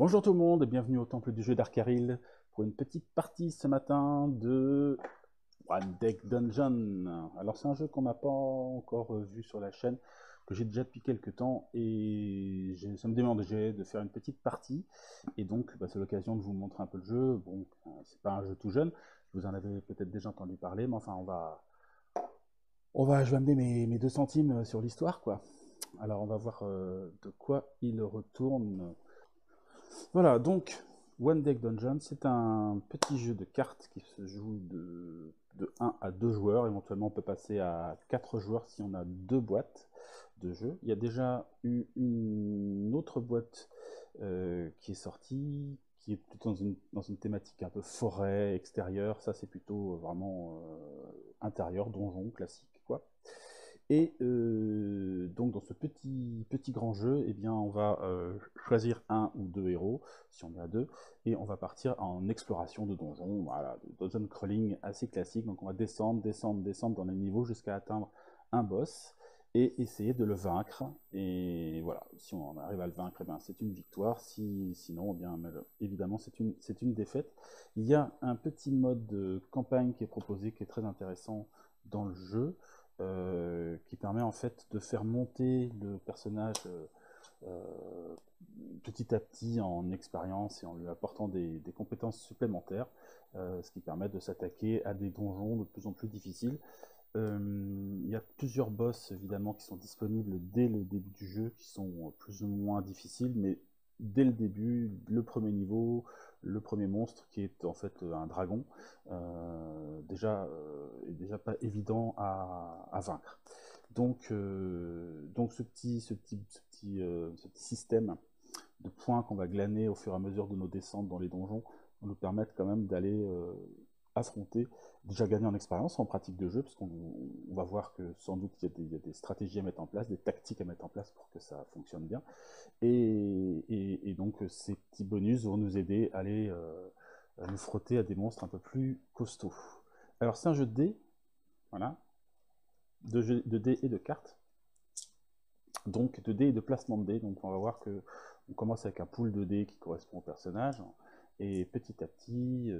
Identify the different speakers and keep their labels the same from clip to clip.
Speaker 1: Bonjour tout le monde et bienvenue au temple du jeu d'Arkaril pour une petite partie ce matin de One Deck Dungeon. Alors c'est un jeu qu'on n'a pas encore vu sur la chaîne, que j'ai déjà depuis quelques temps et ça me demandait de faire une petite partie et donc c'est l'occasion de vous montrer un peu le jeu. Bon, c'est pas un jeu tout jeune, vous en avez peut-être déjà entendu parler, mais enfin je vais amener mes 2 centimes sur l'histoire quoi. Alors on va voir de quoi il retourne. Voilà, donc One Deck Dungeon, c'est un petit jeu de cartes qui se joue de 1 à 2 joueurs. Éventuellement, on peut passer à 4 joueurs si on a 2 boîtes de jeu. Il y a déjà eu une autre boîte qui est sortie, qui est plutôt dans une thématique un peu forêt, extérieure. Ça, c'est plutôt vraiment intérieur, donjon, classique, quoi. Et donc dans ce petit grand jeu, eh bien, on va choisir un ou deux héros, si on est à deux, et on va partir en exploration de donjons, voilà, de dungeon crawling assez classique. Donc on va descendre, descendre, descendre dans les niveaux jusqu'à atteindre un boss et essayer de le vaincre. Et voilà, si on arrive à le vaincre, eh bien, c'est une victoire. Sinon, eh bien, évidemment, c'est une défaite. Il y a un petit mode de campagne qui est proposé, qui est très intéressant dans le jeu. Qui permet en fait de faire monter le personnage euh, petit à petit en expérience et en lui apportant des compétences supplémentaires, ce qui permet de s'attaquer à des donjons de plus en plus difficiles. Il y a plusieurs boss évidemment qui sont disponibles dès le début du jeu, qui sont plus ou moins difficiles, mais dès le début, le premier niveau, le premier monstre qui est en fait un dragon, est déjà pas évident à vaincre. Donc ce petit système de points qu'on va glaner au fur et à mesure de nos descentes dans les donjons vont nous permettre quand même d'aller affronter, déjà gagner en expérience, en pratique de jeu, parce qu'on va voir que sans doute il y a des stratégies à mettre en place, des tactiques à mettre en place pour que ça fonctionne bien. Et donc ces petits bonus vont nous aider à aller à nous frotter à des monstres un peu plus costauds. Alors c'est un jeu de dés, voilà, de dés et de cartes, donc de dés et de placement de dés. Donc on va voir que on commence avec un pool de dés qui correspond au personnage, et petit à petit,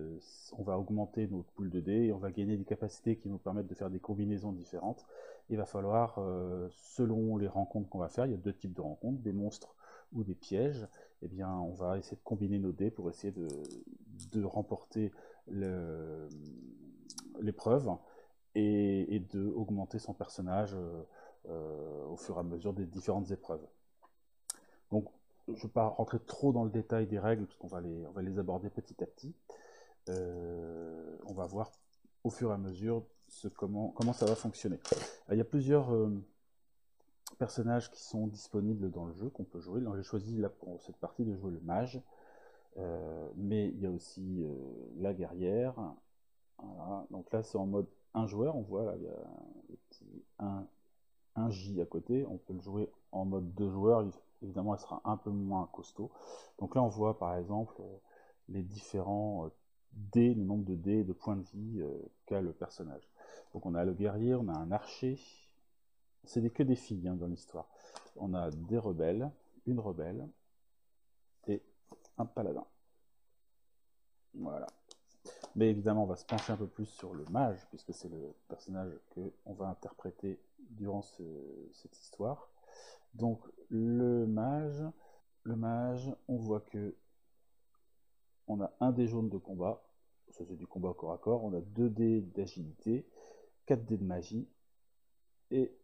Speaker 1: on va augmenter notre pool de dés et on va gagner des capacités qui nous permettent de faire des combinaisons différentes. Il va falloir, selon les rencontres qu'on va faire, il y a deux types de rencontres, des monstres ou des pièges. Eh bien, on va essayer de combiner nos dés pour essayer de remporter l'épreuve et de augmenter son personnage au fur et à mesure des différentes épreuves. Donc, je ne vais pas rentrer trop dans le détail des règles, parce qu'on va les aborder petit à petit. On va voir au fur et à mesure comment ça va fonctionner. Alors, il y a plusieurs personnages qui sont disponibles dans le jeu, qu'on peut jouer. J'ai choisi là, pour cette partie de jouer le mage, mais il y a aussi la guerrière. Voilà. Donc là, c'est en mode un joueur. On voit là, il y a le petit 1 J à côté. On peut le jouer en mode 2 joueurs. Évidemment, elle sera un peu moins costaud. Donc là, on voit par exemple les différents dés, le nombre de dés et de points de vie qu'a le personnage. Donc on a le guerrier, on a un archer. C'est que des filles dans l'histoire. On a des rebelles, une rebelle et un paladin. Voilà. Mais évidemment, on va se pencher un peu plus sur le mage, puisque c'est le personnage qu'on va interpréter durant cette histoire. Donc, le mage, on voit que on a un dé jaune de combat, ça c'est du combat corps à corps, on a 2 dés d'agilité, 4 dés de magie, et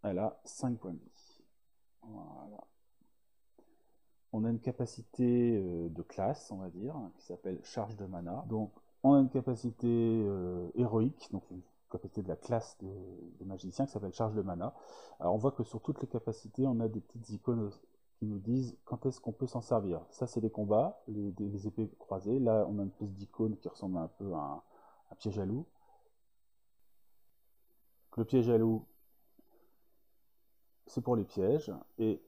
Speaker 1: elle a 5 points de vie. Voilà. On a une capacité de classe, on va dire, qui s'appelle charge de mana. Donc, on a une capacité héroïque, donc une capacité de la classe de magicien qui s'appelle charge de mana. Alors, on voit que sur toutes les capacités, on a des petites icônes qui nous disent quand est-ce qu'on peut s'en servir. Ça, c'est les combats, les épées croisées. Là, on a une espèce d'icône qui ressemble un peu à un piège à loup. Le piège à loup, c'est pour les pièges, et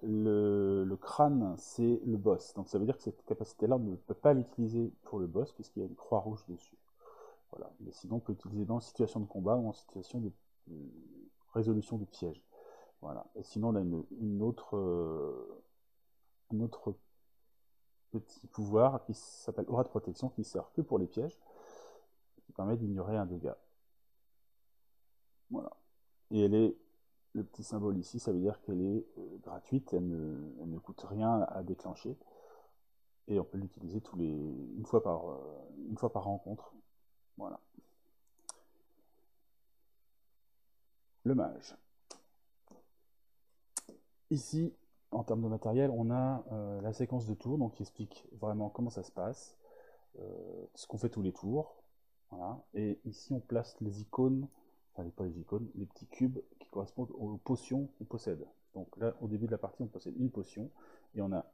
Speaker 1: le crâne, c'est le boss. Donc ça veut dire que cette capacité-là, on ne peut pas l'utiliser pour le boss, puisqu'il y a une croix rouge dessus. Voilà. Mais sinon, on peut l'utiliser dans une situation de combat ou en situation de résolution de piège. Voilà. Et sinon, on a une autre petit pouvoir qui s'appelle Aura de protection, qui sert que pour les pièges, qui permet d'ignorer un dégât. Voilà. Et le petit symbole ici, ça veut dire qu'elle est gratuite, elle ne coûte rien à déclencher. Et on peut l'utiliser une fois par rencontre. Voilà. Le mage. Ici, en termes de matériel, on a la séquence de tours, donc qui explique vraiment comment ça se passe, ce qu'on fait tous les tours. Voilà. Et ici, on place les icônes, enfin pas les icônes, les petits cubes qui correspondent aux potions qu'on possède. Donc là, au début de la partie, on possède une potion, et on a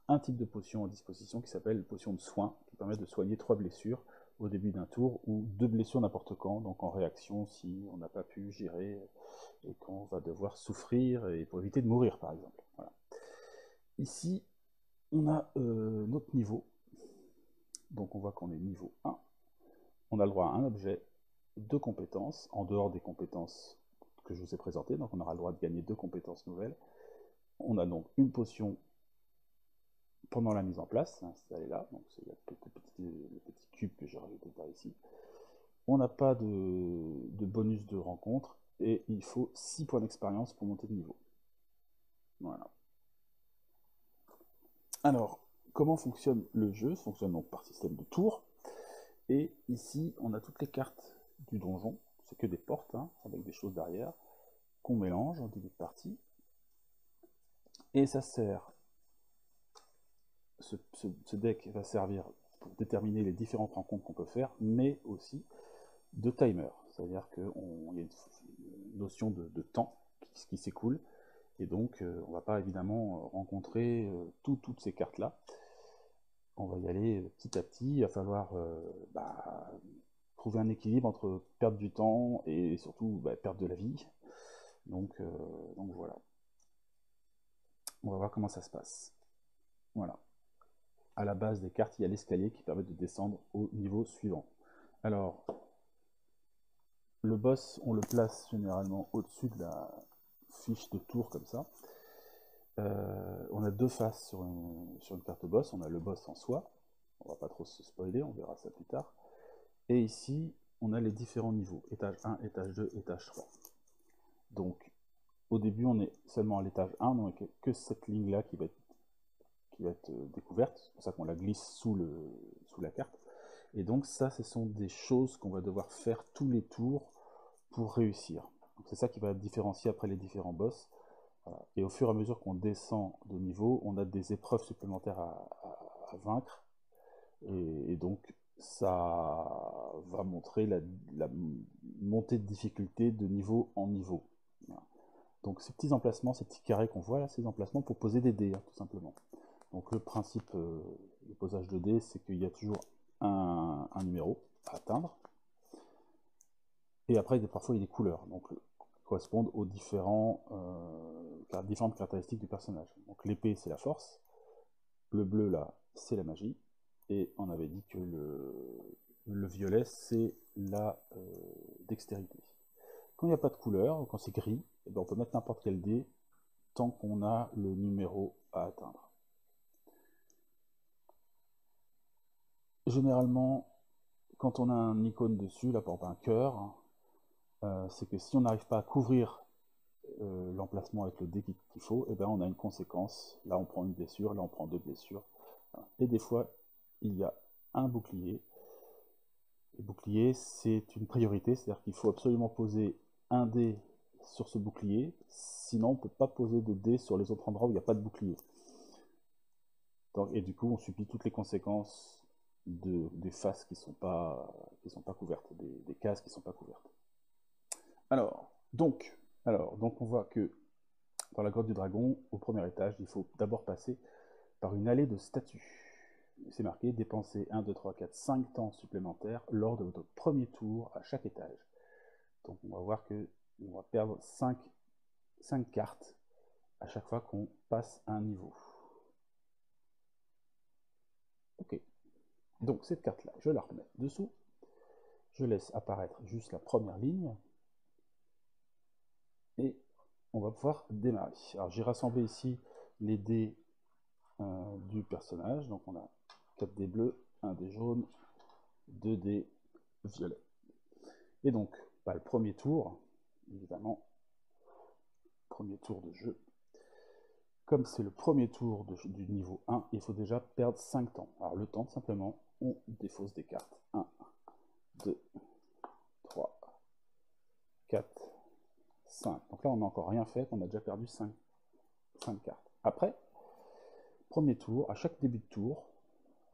Speaker 1: un type de potion à disposition qui s'appelle potion de soin, qui permet de soigner 3 blessures au début d'un tour, ou 2 blessures n'importe quand, donc en réaction si on n'a pas pu gérer et qu'on va devoir souffrir, et pour éviter de mourir par exemple. Voilà. Ici, on a notre niveau, donc on voit qu'on est niveau 1, on a le droit à un objet, 2 compétences, en dehors des compétences que je vous ai présentées, donc on aura le droit de gagner 2 compétences nouvelles. On a donc une potion pendant la mise en place, installée là, donc c'est le petit cube que j'ai rajouté par ici. On n'a pas de bonus de rencontre, et il faut 6 points d'expérience pour monter de niveau. Voilà. Alors, comment fonctionne le jeu? Ça fonctionne donc par système de tours, et ici, on a toutes les cartes du donjon, c'est que des portes, hein, avec des choses derrière, qu'on mélange en début de partie, et ça sert, ce deck va servir pour déterminer les différentes rencontres qu'on peut faire, mais aussi de timer, c'est-à-dire qu'il y a une notion de temps qui s'écoule, et donc on ne va pas évidemment rencontrer toutes ces cartes-là. On va y aller petit à petit, il va falloir trouver un équilibre entre perdre du temps et surtout perdre de la vie. Donc voilà. On va voir comment ça se passe. Voilà. À la base des cartes, il y a l'escalier qui permet de descendre au niveau suivant. Alors, le boss, on le place généralement au-dessus de la fiche de tour comme ça. On a 2 faces sur une carte boss. On a le boss en soi. On va pas trop se spoiler, on verra ça plus tard. Et ici, on a les différents niveaux. Étage 1, étage 2, étage 3. Donc, au début, on est seulement à l'étage 1, donc que cette ligne-là qui va être découverte. C'est pour ça qu'on la glisse sous la carte. Et donc ça, ce sont des choses qu'on va devoir faire tous les tours pour réussir. C'est ça qui va différencier après les différents boss. Voilà. Et au fur et à mesure qu'on descend de niveau, on a des épreuves supplémentaires à vaincre. Et donc ça va montrer la montée de difficulté de niveau en niveau. Voilà. Donc ces petits emplacements, ces petits carrés qu'on voit là, ces emplacements pour poser des dés, hein, tout simplement. Donc le principe du posage de dés, c'est qu'il y a toujours un numéro à atteindre. Et après, parfois, il y a des couleurs, donc correspondent aux différentes caractéristiques du personnage. Donc l'épée, c'est la force. Le bleu, là, c'est la magie. Et on avait dit que le violet, c'est la dextérité. Quand il n'y a pas de couleur, quand c'est gris, eh ben, on peut mettre n'importe quel dé tant qu'on a le numéro à atteindre. Généralement, quand on a un icône dessus, là par exemple un cœur, c'est que si on n'arrive pas à couvrir l'emplacement avec le dé qu'il faut, et ben on a une conséquence. Là on prend une blessure, là on prend 2 blessures. Et des fois, il y a un bouclier. Le bouclier, c'est une priorité, c'est-à-dire qu'il faut absolument poser un dé sur ce bouclier, sinon on ne peut pas poser de dé sur les autres endroits où il n'y a pas de bouclier. Et du coup, on subit toutes les conséquences des faces qui ne sont pas couvertes, des cases qui ne sont pas couvertes. Alors, donc, on voit que dans la grotte du dragon, au premier étage, il faut d'abord passer par une allée de statues. C'est marqué dépenser 1, 2, 3, 4, 5 temps supplémentaires lors de votre premier tour à chaque étage. Donc on va voir qu'on va perdre 5 cartes à chaque fois qu'on passe un niveau. Ok. Donc cette carte-là, je la remets dessous. Je laisse apparaître juste la première ligne. Et on va pouvoir démarrer. Alors j'ai rassemblé ici les dés du personnage. Donc on a 4 dés bleus, 1 dé jaune, 2 dés violets. Et donc, le premier tour, évidemment, premier tour de jeu. Comme c'est le premier tour du niveau 1, il faut déjà perdre 5 temps. Alors le temps, simplement, on défausse des cartes. 1, 2, 3, 4, 5. Donc là, on n'a encore rien fait, on a déjà perdu 5 cartes. Après, premier tour, à chaque début de tour,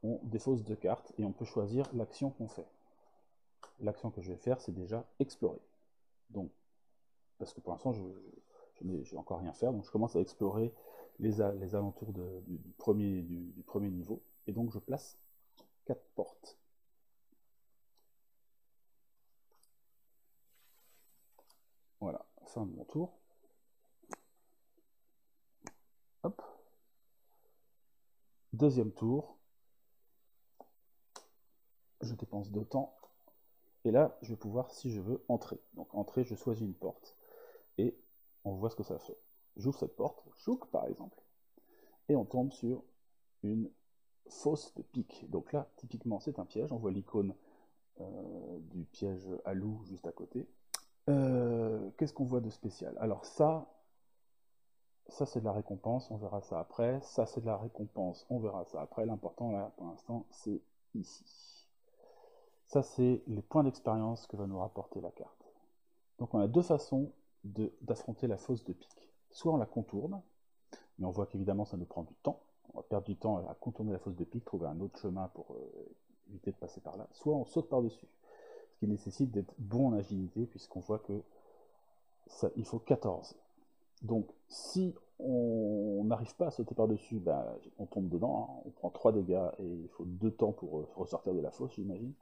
Speaker 1: on défausse 2 cartes et on peut choisir l'action qu'on fait. L'action que je vais faire, c'est déjà explorer. Donc, parce que pour l'instant, je n'ai encore rien fait, donc je commence à explorer les alentours du premier niveau. Et donc, je place 4 portes. Voilà, fin de mon tour. Hop. Deuxième tour. Je dépense 2 temps. Et là, je vais pouvoir, si je veux, entrer. Donc, entrer, je choisis une porte. Et on voit ce que ça fait. J'ouvre cette porte, chouk par exemple. Et on tombe sur une fosse de pique. Donc là, typiquement, c'est un piège. On voit l'icône du piège à loup juste à côté. Qu'est-ce qu'on voit de spécial? Alors ça c'est de la récompense, on verra ça après. Ça c'est de la récompense, on verra ça après. L'important là, pour l'instant, c'est ici. Ça c'est les points d'expérience que va nous rapporter la carte. Donc on a 2 façons d'affronter la fosse de pique. Soit on la contourne, mais on voit qu'évidemment ça nous prend du temps. On va perdre du temps à contourner la fosse de pique, trouver un autre chemin pour éviter de passer par là. Soit on saute par-dessus, ce qui nécessite d'être bon en agilité, puisqu'on voit que il faut 14. Donc si on n'arrive pas à sauter par-dessus, on tombe dedans, hein. On prend 3 dégâts et il faut 2 temps pour ressortir de la fosse, j'imagine.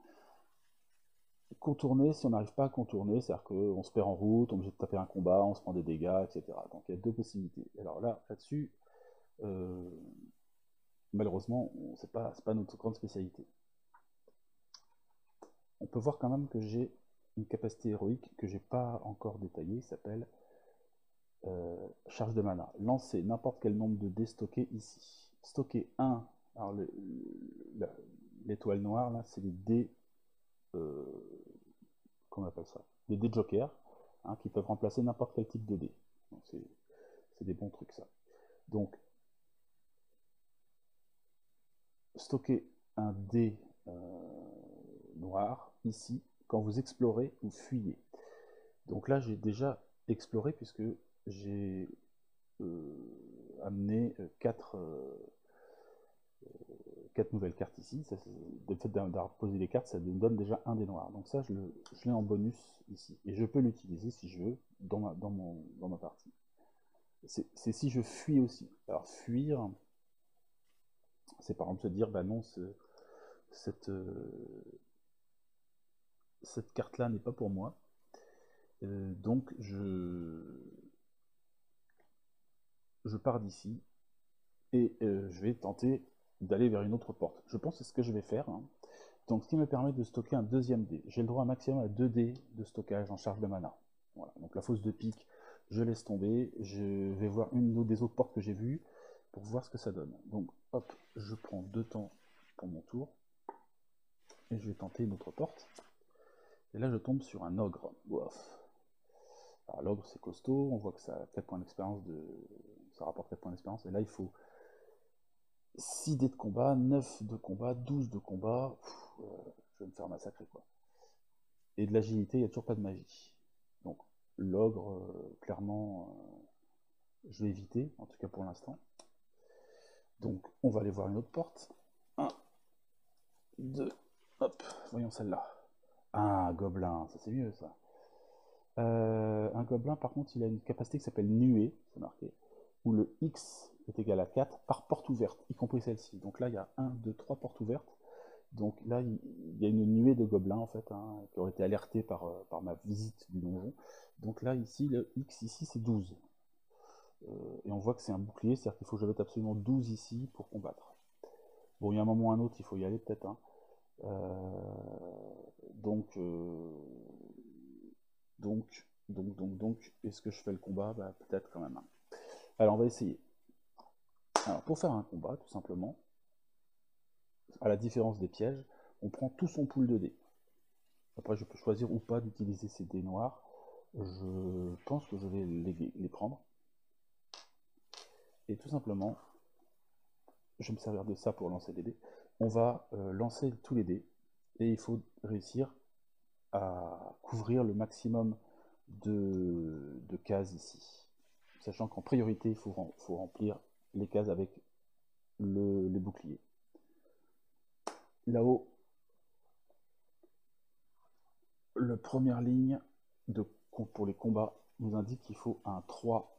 Speaker 1: Contourner, si on n'arrive pas à contourner, c'est-à-dire qu'on se perd en route, on est obligé de taper un combat, on se prend des dégâts, etc. Donc il y a 2 possibilités. Alors là-dessus, malheureusement, c'est pas notre grande spécialité. On peut voir quand même que j'ai une capacité héroïque que j'ai pas encore détaillée, qui s'appelle charge de mana. Lancer n'importe quel nombre de dés stockés ici. Stocker 1, alors l'étoile noire, là, c'est les dés, comment on appelle ça? Les dés joker, hein, qui peuvent remplacer n'importe quel type de dés. Donc c'est des bons trucs ça. Donc, stocker un dé noir ici, quand vous explorez ou fuyez. Donc là, j'ai déjà exploré puisque j'ai amené 4 nouvelles cartes ici. Le fait d'avoir posé les cartes, ça me donne déjà un dé noir. Donc ça, je l'ai en bonus ici. Et je peux l'utiliser si je veux dans ma partie. C'est si je fuis aussi. Alors fuir, c'est par exemple se dire, bah non, cette carte-là n'est pas pour moi. Donc je pars d'ici et je vais tenter d'aller vers une autre porte. Je pense que c'est ce que je vais faire. Hein. Donc ce qui me permet de stocker un deuxième dé. J'ai le droit maximum à 2 dés de stockage en charge de mana. Voilà. Donc la fosse de pique, je laisse tomber. Je vais voir une des autres portes que j'ai vues pour voir ce que ça donne. Donc hop, je prends 2 temps pour mon tour. Et je vais tenter une autre porte. Et là je tombe sur un ogre. Ouf. Alors l'ogre c'est costaud, on voit que ça a 4 points d'expérience, ça rapporte 4 points d'expérience. Et là il faut 6 dés de combat, 9 de combat, 12 de combat. Je vais me faire massacrer quoi. Et de l'agilité, il n'y a toujours pas de magie. Donc l'ogre, clairement, je vais éviter, en tout cas pour l'instant. Donc on va aller voir une autre porte. 1, 2, hop, voyons celle-là. Ah, un gobelin, ça c'est mieux ça. Un gobelin par contre il a une capacité qui s'appelle nuée, c'est marqué, où le X est égal à 4 par porte ouverte, y compris celle-ci. Donc là il y a 1, 2, 3 portes ouvertes. Donc là, il y a une nuée de gobelins, en fait, hein, qui ont été alertés par ma visite du donjon. Donc là, ici, le X, ici, c'est 12. Et on voit que c'est un bouclier, c'est-à-dire qu'il faut que je mette absolument 12 ici pour combattre. Bon, il y a un moment ou un autre, il faut y aller, peut-être. Hein. Donc, est-ce que je fais le combat? Peut-être quand même. Hein. Alors, on va essayer. Alors, pour faire un combat, tout simplement, à la différence des pièges, on prend tout son pool de dés. Après, je peux choisir ou pas d'utiliser ces dés noirs. Je pense que je vais les prendre. Et tout simplement, je vais me servir de ça pour lancer les dés. On va lancer tous les dés. Et il faut réussir à couvrir le maximum de cases ici. Sachant qu'en priorité, il faut remplir les cases avec les boucliers. Là-haut, la première ligne pour les combats nous indique qu'il faut un 3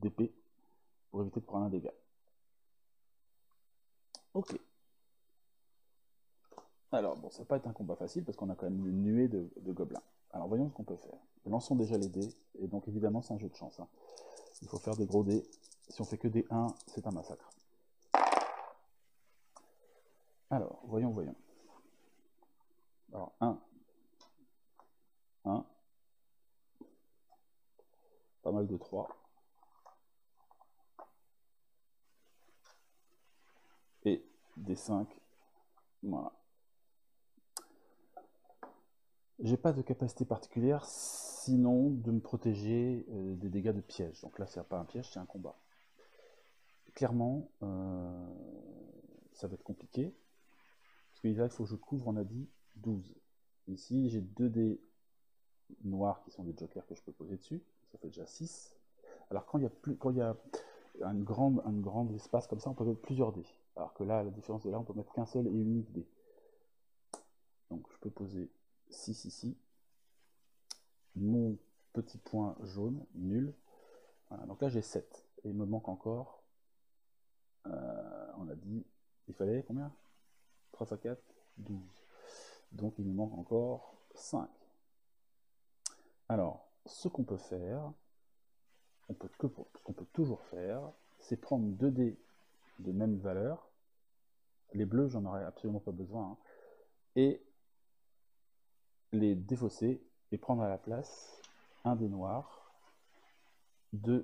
Speaker 1: d'épée pour éviter de prendre un dégât. Ok. Alors, bon, ça va pas être un combat facile parce qu'on a quand même une nuée de gobelins. Alors, voyons ce qu'on peut faire. Lançons déjà les dés, et donc évidemment, c'est un jeu de chance. Hein. Il faut faire des gros dés. Si on fait que des 1, c'est un massacre. Alors, voyons. Alors, 1. Pas mal de 3. Et des 5. Voilà. J'ai pas de capacité particulière, sinon de me protéger des dégâts de piège. Donc là, c'est pas un piège, c'est un combat. Clairement, ça va être compliqué. Parce que là, il faut que je couvre, on a dit, 12. Ici, j'ai 2 dés noirs qui sont des jokers que je peux poser dessus. Ça fait déjà 6. Alors quand il y a un grand espace comme ça, on peut mettre plusieurs dés. Alors que là, à la différence de là, on peut mettre qu'un seul et unique dé. Donc je peux poser 6 ici. Mon petit point jaune, nul. Voilà, donc là j'ai 7. Et il me manque encore, on a dit, il fallait combien? 3 x 4, 12. Donc il nous manque encore 5. Alors, ce qu'on peut faire, ce qu'on peut toujours faire, c'est prendre 2 dés de même valeur. Les bleus, j'en aurais absolument pas besoin. Hein, et les défausser et prendre à la place un dé noir qui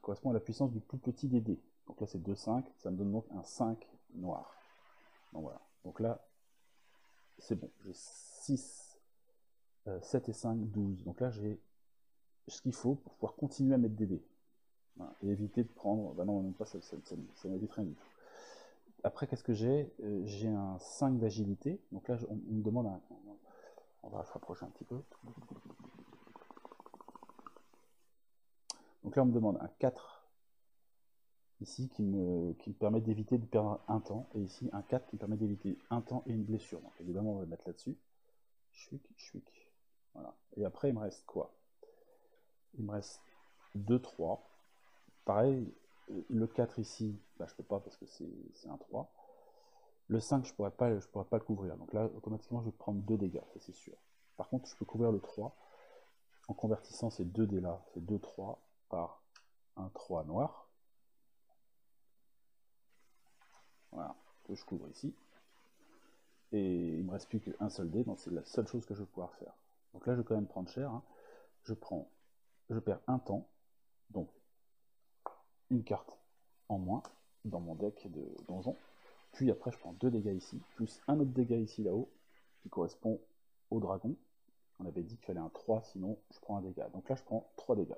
Speaker 1: correspond à la puissance du plus petit des dés. Donc là c'est 2, 5, ça me donne donc un 5 noir. Donc voilà. Donc là, c'est bon. J'ai 6, 7 et 5, 12. Donc là j'ai ce qu'il faut pour pouvoir continuer à mettre des dés. Voilà. Et éviter de prendre. Bah non, même pas, ça m'évite rien du tout. Après, qu'est-ce que j'ai? J'ai un 5 d'agilité. Donc là, on me demande un. On va se rapprocher un petit peu. Donc là, on me demande un 4 ici qui me permet d'éviter de perdre un temps. Et ici, un 4 qui me permet d'éviter un temps et une blessure. Donc évidemment, on va le mettre là-dessus. Chouic. Voilà. Et après, il me reste quoi? Il me reste 2, 3. Pareil, le 4 ici, bah, je peux pas parce que c'est un 3. Le 5, je pourrais pas le couvrir. Donc là, automatiquement, je vais prendre 2 dégâts, ça c'est sûr. Par contre, je peux couvrir le 3 en convertissant ces 2 dés-là, ces 2 3, par un 3 noir. Voilà, que je couvre ici. Et il ne me reste plus qu'un seul dé, donc c'est la seule chose que je vais pouvoir faire. Donc là, je vais quand même prendre cher. Hein. Je perds un temps, donc une carte en moins dans mon deck de donjon. Puis après, je prends 2 dégâts ici, plus un autre dégât ici là-haut, qui correspond au dragon. On avait dit qu'il fallait un 3, sinon je prends un dégât. Donc là, je prends 3 dégâts.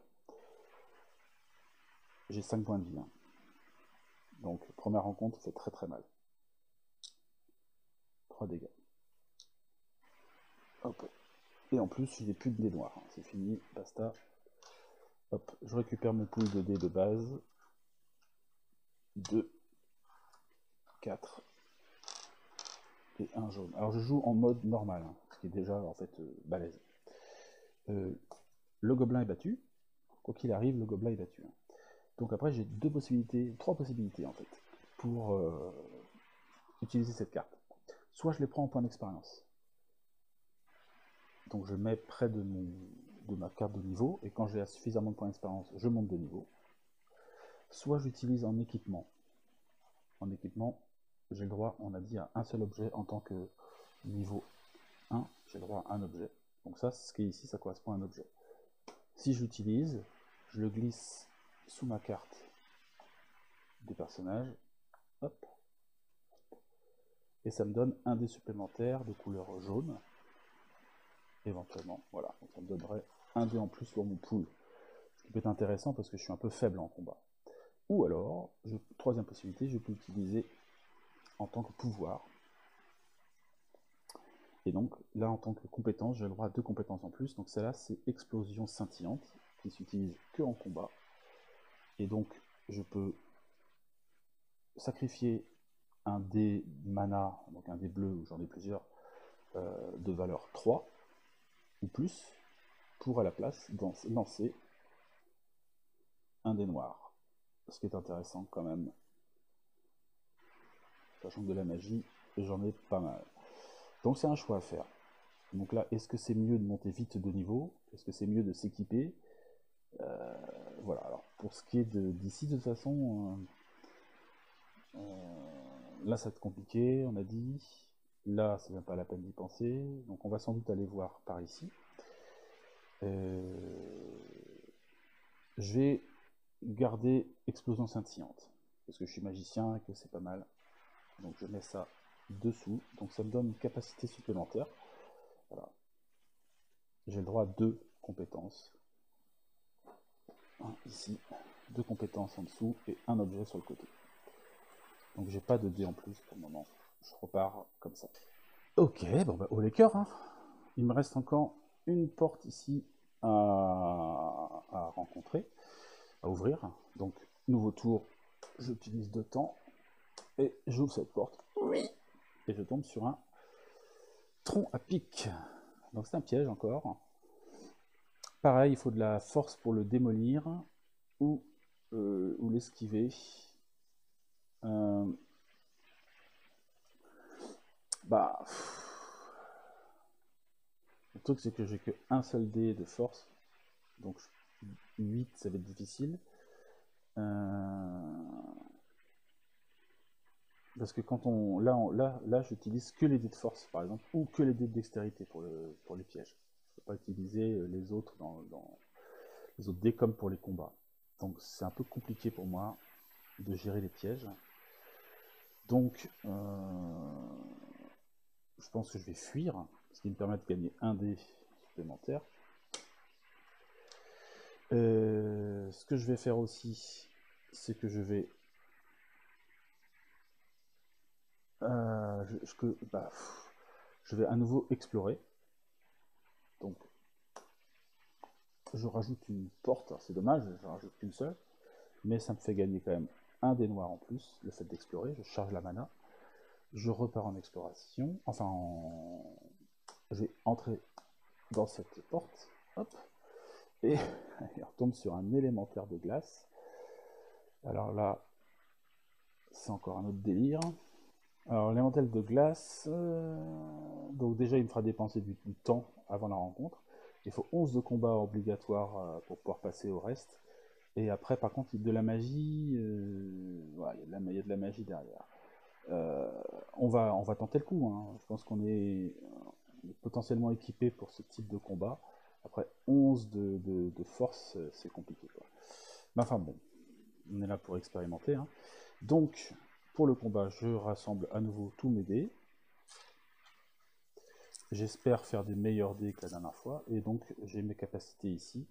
Speaker 1: J'ai 5 points de vie. Hein. Donc, première rencontre, c'est très très mal. 3 dégâts. Hop. Et en plus, je n'ai plus de dés noirs. Hein. C'est fini, basta. Hop, je récupère mon pool de dés de base. 2, 4 et un jaune. Alors je joue en mode normal, hein, ce qui est déjà en fait balèze. Le gobelin est battu. Quoi qu'il arrive, le gobelin est battu. Hein. Donc après j'ai 3 possibilités en fait pour utiliser cette carte. Soit je les prends en point d'expérience. Donc je mets près de ma carte de niveau, et quand j'ai suffisamment de points d'expérience, je monte de niveau. Soit j'utilise en équipement. En équipement, j'ai le droit, on a dit, à un seul objet en tant que niveau 1, j'ai le droit à un objet. Donc ça, ce qui est ici, ça correspond à un objet. Si je l'utilise, je le glisse sous ma carte des personnages. Hop. Et ça me donne un dé supplémentaire de couleur jaune. Éventuellement, voilà. Donc ça me donnerait un dé en plus pour mon pool. Ce qui peut être intéressant parce que je suis un peu faible en combat. Ou alors, troisième possibilité, je peux l'utiliser en tant que pouvoir. Et donc là, en tant que compétence, j'ai le droit à 2 compétences en plus. Donc celle-là, c'est explosion scintillante, qui s'utilise que en combat. Et donc, je peux sacrifier un dé mana, donc un dé bleu, j'en ai plusieurs, de valeur 3 ou plus, pour à la place lancer un dé noir. Ce qui est intéressant quand même, sachant que de la magie, j'en ai pas mal. Donc c'est un choix à faire. Donc là, est-ce que c'est mieux de monter vite de niveau? Est-ce que c'est mieux de s'équiper? Voilà, alors pour ce qui est d'ici, de toute façon, là ça va être compliqué, on a dit. Là, c'est même pas la peine d'y penser. Donc on va sans doute aller voir par ici. Je vais garder explosion scintillante, parce que je suis magicien et que c'est pas mal. Donc je mets ça dessous. Donc ça me donne une capacité supplémentaire. Voilà. J'ai le droit à 2 compétences. Un ici, 2 compétences en dessous et un objet sur le côté. Donc j'ai pas de dé en plus pour le moment. Je repars comme ça. Ok, bon bah haut les cœurs. Hein. Il me reste encore une porte ici à rencontrer, à ouvrir. Donc nouveau tour, j'utilise 2 temps et j'ouvre cette porte. Oui. Et je tombe sur un tronc à pic. Donc c'est un piège encore. Pareil, il faut de la force pour le démolir ou l'esquiver. Bah, le truc c'est que j'ai que un seul dé de force, donc 8 ça va être difficile. Parce que quand là j'utilise que les dés de force par exemple, ou que les dés de dextérité pour les pièges. Je ne peux pas utiliser les autres dans les autres dés comme pour les combats. Donc c'est un peu compliqué pour moi de gérer les pièges. Donc je pense que je vais fuir, ce qui me permet de gagner un dé supplémentaire. Ce que je vais faire aussi, c'est que je vais je vais à nouveau explorer. Donc je rajoute une porte, c'est dommage, je rajoute qu'une seule, mais ça me fait gagner quand même un dé noir en plus, le fait d'explorer. Je charge la mana, je repars en exploration, je vais entrer dans cette porte, hop, et on retombe sur un élémentaire de glace. Alors là, c'est encore un autre délire. Alors l'élémentaire de glace, donc déjà il me fera dépenser du temps avant la rencontre. Il faut 11 de combat obligatoires pour pouvoir passer au reste. Et après, par contre, de la magie, voilà, il y a de la magie derrière. On va tenter le coup. Hein. Je pense qu'on est potentiellement équipé pour ce type de combat. Après 11 de force, c'est compliqué. Quoi. Mais enfin bon, on est là pour expérimenter. Hein. Donc, pour le combat, je rassemble à nouveau tous mes dés. J'espère faire des meilleurs dés que la dernière fois. Et donc, j'ai mes capacités ici.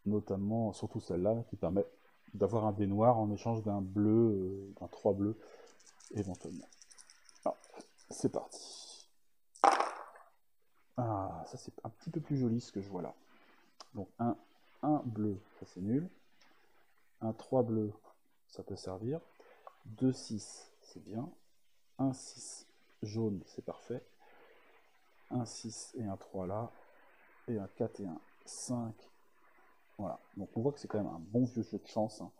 Speaker 1: Notamment, surtout celle-là, qui permet d'avoir un dé noir en échange d'un bleu, d'un 3 bleu, éventuellement. Alors, c'est parti. Ah, ça c'est un petit peu plus joli ce que je vois là. Donc un bleu, ça c'est nul. Un 3 bleu, ça peut servir. 2, 6, c'est bien. Un 6 jaune, c'est parfait. Un 6 et un 3 là. Et un 4 et un 5. Voilà. Donc on voit que c'est quand même un bon vieux jeu de chance. Hein.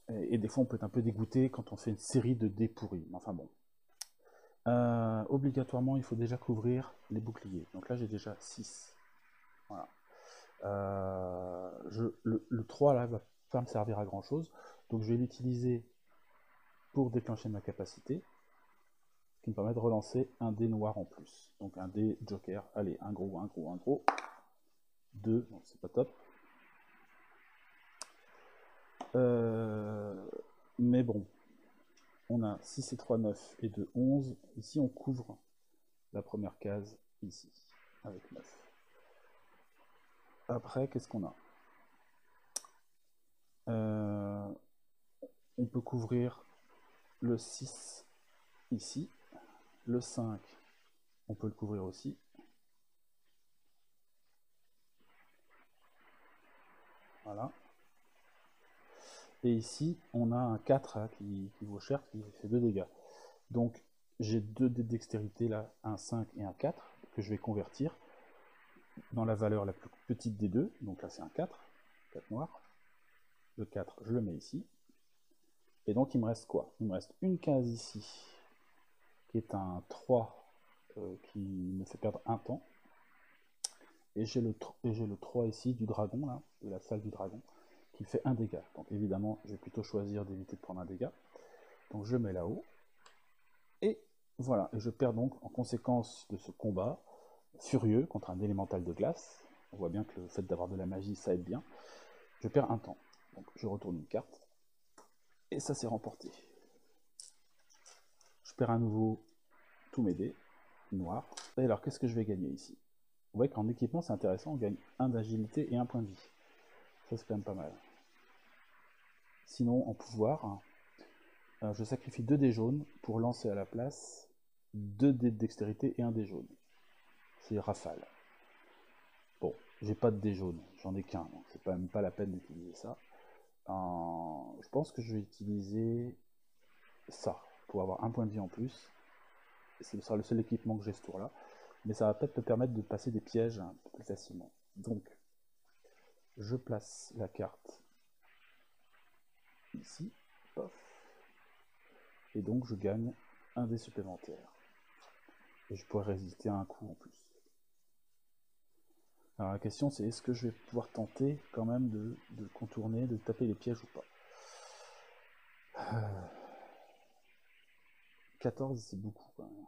Speaker 1: Et des fois on peut être un peu dégoûté quand on fait une série de dés pourris. Enfin bon. Obligatoirement, il faut déjà couvrir les boucliers. Donc là, j'ai déjà 6. Voilà. Le 3, là, va pas me servir à grand chose. Donc je vais l'utiliser pour déclencher ma capacité, ce qui me permet de relancer un dé noir en plus. Donc un dé joker. Allez, un gros, un gros, un gros. 2, donc c'est pas top. Mais bon, on a 6 et 3, 9 et 2, 11. Ici, on couvre la première case, ici, avec 9. Après, qu'est-ce qu'on a? On peut couvrir le 6 ici. Le 5, on peut le couvrir aussi. Voilà. Et ici, on a un 4 hein, qui vaut cher, qui fait 2 dégâts. Donc, j'ai 2 dés de dextérité là, un 5 et un 4, que je vais convertir dans la valeur la plus petite des deux. Donc là, c'est un 4, 4 noir. Le 4, je le mets ici. Et donc, il me reste quoi? Il me reste une case ici, qui est un 3, qui me fait perdre un temps. Et j'ai le 3 ici du dragon, là, de la salle du dragon, qui fait un dégât. Donc évidemment, je vais plutôt choisir d'éviter de prendre un dégât. Donc je mets là-haut. Et voilà, et je perds donc en conséquence de ce combat furieux contre un élémental de glace. On voit bien que le fait d'avoir de la magie, ça aide bien. Je perds un temps. Donc je retourne une carte. Et ça c'est remporté. Je perds à nouveau tous mes dés noirs. Et alors qu'est-ce que je vais gagner ici? Vous voyez qu'en équipement c'est intéressant, on gagne 1 d'agilité et 1 point de vie. Ça c'est quand même pas mal. Sinon en pouvoir, je sacrifie 2 dés jaunes pour lancer à la place 2 dés de dextérité et 1 dé jaune. C'est rafale. Bon, j'ai pas de dés jaunes, j'en ai qu'un, donc c'est même pas la peine d'utiliser ça. Je pense que je vais utiliser ça pour avoir 1 point de vie en plus. Ce sera le seul équipement que j'ai ce tour-là. Mais ça va peut-être me permettre de passer des pièges un peu plus facilement. Donc, je place la carte ici. Pof. Et donc, je gagne 1 dé supplémentaire. Et je pourrais résister à un coup en plus. Alors la question c'est est-ce que je vais pouvoir tenter quand même de contourner, de taper les pièges ou pas. 14 c'est beaucoup quand même.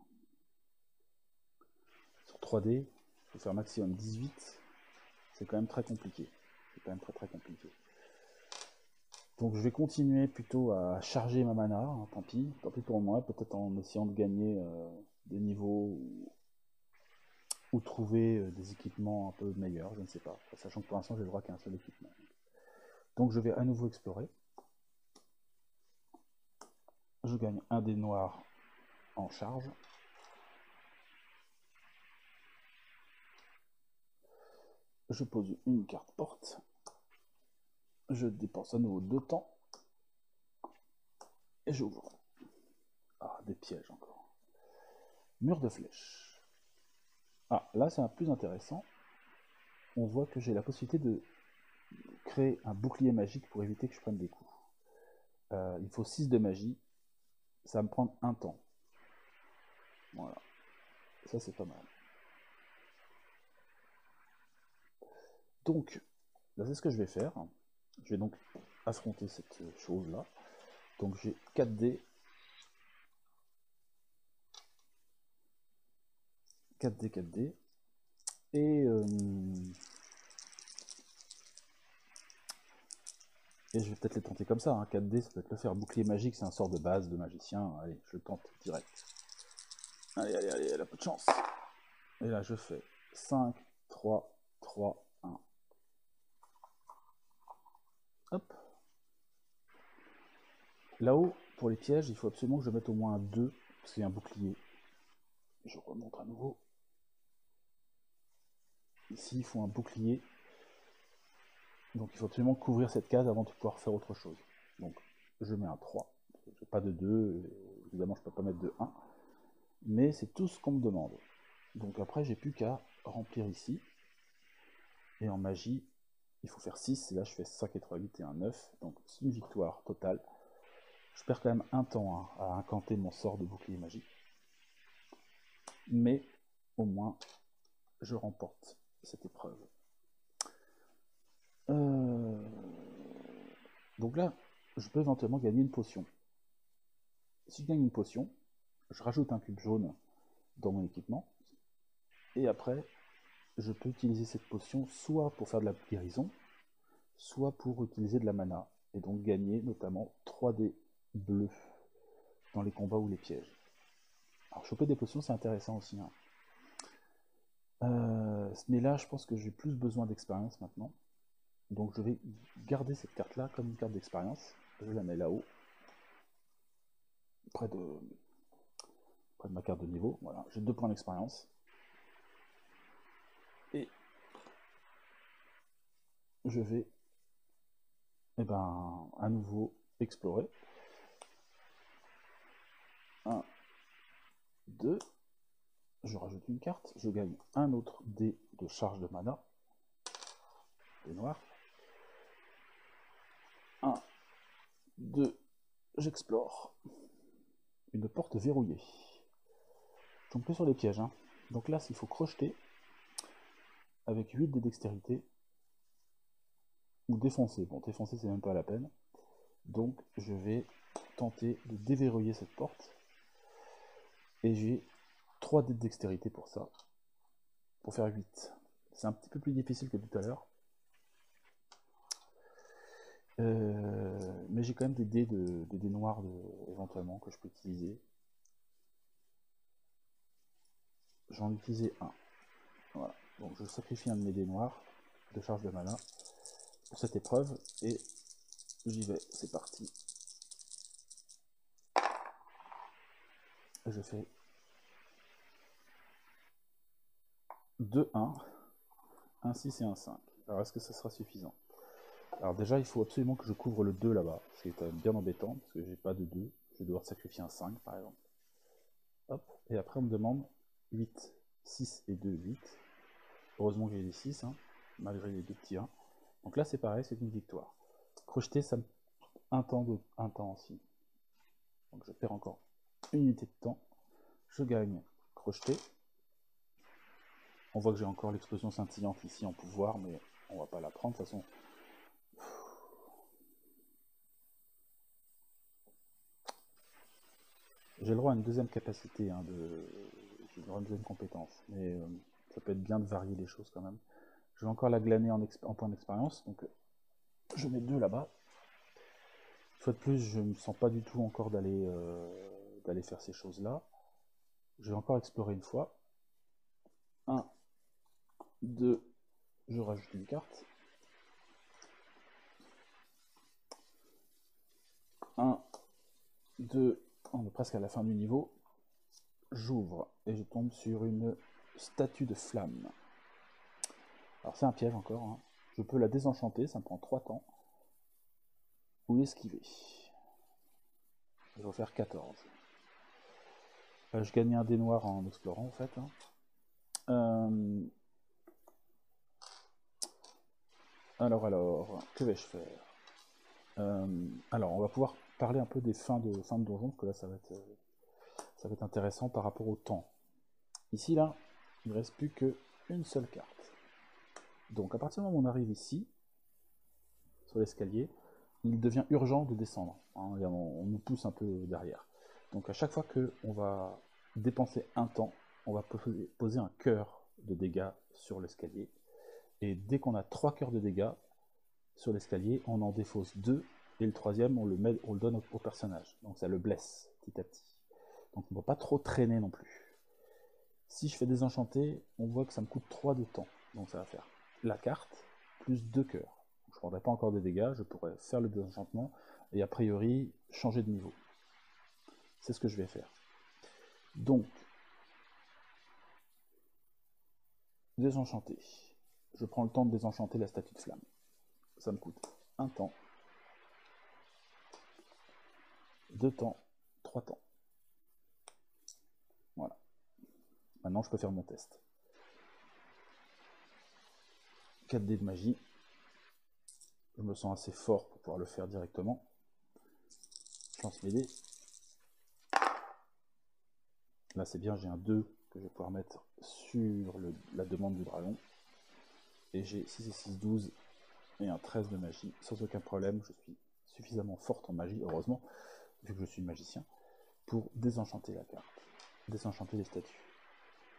Speaker 1: Sur 3D, il faut faire maximum 18. C'est quand même très compliqué. C'est quand même très compliqué. Donc je vais continuer plutôt à charger ma mana, hein, tant pis pour moi, peut-être en essayant de gagner des niveaux ou trouver des équipements un peu meilleurs, je ne sais pas, sachant que pour l'instant j'ai le droit qu'à un seul équipement. Donc je vais à nouveau explorer. Je gagne un dé noir en charge. Je pose une carte porte. Je dépense à nouveau 2 temps. Et j'ouvre. Ah, des pièges encore. Mur de flèches. Ah, là c'est un plus intéressant. On voit que j'ai la possibilité de créer un bouclier magique pour éviter que je prenne des coups. Il faut 6 de magie. Ça va me prendre un temps. Voilà. Ça c'est pas mal. Donc, là c'est ce que je vais faire. Je vais donc affronter cette chose-là. Donc j'ai 4 dés. 4 dés, 4 dés. Et je vais peut-être les tenter comme ça. Hein. 4 dés, ça peut être le faire. Bouclier magique, c'est un sort de base de magicien. Allez, je le tente direct. Allez, elle a peu de chance. Et là, je fais 5, 3, 3, 1. Hop. Là-haut, pour les pièges, il faut absolument que je mette au moins un 2, parce qu'il y a un bouclier. Je remonte à nouveau. Ici, il faut un bouclier. Donc il faut absolument couvrir cette case avant de pouvoir faire autre chose. Donc je mets un 3. Je n'ai pas de 2, évidemment je ne peux pas mettre de 1. Mais c'est tout ce qu'on me demande. Donc après j'ai plus qu'à remplir ici. Et en magie, il faut faire 6. Et là je fais 5 et 3, 8 et 1, 9. Donc c'est une victoire totale. Je perds quand même un temps à incanter mon sort de bouclier magique. Mais au moins je remporte cette épreuve. Donc là, je peux éventuellement gagner une potion. Si je gagne une potion, je rajoute un cube jaune dans mon équipement. Et après, je peux utiliser cette potion soit pour faire de la guérison, soit pour utiliser de la mana. et donc gagner notamment 3 dés bleus dans les combats ou les pièges. Alors choper des potions c'est intéressant aussi, hein. Mais là je pense que j'ai plus besoin d'expérience maintenant, donc je vais garder cette carte là comme une carte d'expérience. Je la mets là-haut, près de ma carte de niveau. Voilà, j'ai 2 points d'expérience. Et je vais à nouveau explorer. 1, 2, je rajoute une carte, je gagne un autre dé de charge de mana, des noirs. 1, 2, j'explore. Une porte verrouillée. Je tombe que sur les pièges, hein. Donc là, il faut crocheter avec 8 de dextérité ou défoncer. Bon, défoncer, c'est même pas la peine. Donc, je vais tenter de déverrouiller cette porte. Et j'ai 3 dés de dextérité pour ça. Pour faire 8. C'est un petit peu plus difficile que tout à l'heure. Mais j'ai quand même des dés noirs éventuellement que je peux utiliser. J'en ai utilisé un. Voilà. Donc je sacrifie un de mes dés noirs de charge de mana pour cette épreuve et j'y vais. C'est parti. Je fais 2, 1, 1, 6 et 1, 5. Alors est-ce que ça sera suffisant? Alors déjà, il faut absolument que je couvre le 2 là-bas, ce qui est quand même bien embêtant, parce que j'ai pas de 2. Je vais devoir sacrifier un 5 par exemple. Hop, et après on me demande 8, 6 et 2, 8. Heureusement que j'ai les 6, hein, malgré les 2 petits 1. Donc là c'est pareil, c'est une victoire. Crocheter, ça me coûte un temps aussi. Donc je perds encore une unité de temps. Je gagne crocheter. On voit que j'ai encore l'explosion scintillante ici en pouvoir, mais on va pas la prendre de toute façon. J'ai le droit à une deuxième capacité, hein, j'ai le droit à une deuxième compétence, mais ça peut être bien de varier les choses quand même. Je vais encore la glaner en point d'expérience, donc je mets 2 là-bas. Une fois de plus, je ne me sens pas du tout encore d'aller faire ces choses-là. Je vais encore explorer une fois. 1, 2, je rajoute une carte. 1, 2, on est presque à la fin du niveau. J'ouvre et je tombe sur une statue de flamme. Alors c'est un piège encore, hein. Je peux la désenchanter, ça me prend 3 temps. Ou esquiver. Je vais faire 14. Je gagne un dé noir en explorant en fait, hein. Alors, que vais-je faire? Alors, on va pouvoir parler un peu des fins de donjon, parce que là, ça va être intéressant par rapport au temps. Ici, là, il ne reste plus qu'une seule carte. Donc, à partir du moment où on arrive ici, sur l'escalier, il devient urgent de descendre, hein, et on nous pousse un peu derrière. Donc, à chaque fois qu'on va dépenser un temps, on va poser un cœur de dégâts sur l'escalier. Et dès qu'on a 3 cœurs de dégâts sur l'escalier, on en défausse 2, et le troisième, on le donne au personnage. Donc ça le blesse petit à petit. Donc on ne va pas trop traîner non plus. Si je fais désenchanter, on voit que ça me coûte 3 de temps. Donc ça va faire la carte, plus 2 cœurs. Je ne prendrai pas encore de dégâts, je pourrais faire le désenchantement, et a priori, changer de niveau. C'est ce que je vais faire. Donc, désenchanter. Je prends le temps de désenchanter la statue de flamme. Ça me coûte 1 temps, 2 temps, 3 temps. Voilà. Maintenant, je peux faire mon test. 4 dés de magie. Je me sens assez fort pour pouvoir le faire directement. Je lance mes dés. Là, c'est bien, j'ai un 2 que je vais pouvoir mettre sur la demande du dragon. Et j'ai 6 et 6, 12 et un 13 de magie. Sans aucun problème, je suis suffisamment forte en magie, heureusement, vu que je suis magicien, pour désenchanter la carte. Désenchanter les statues.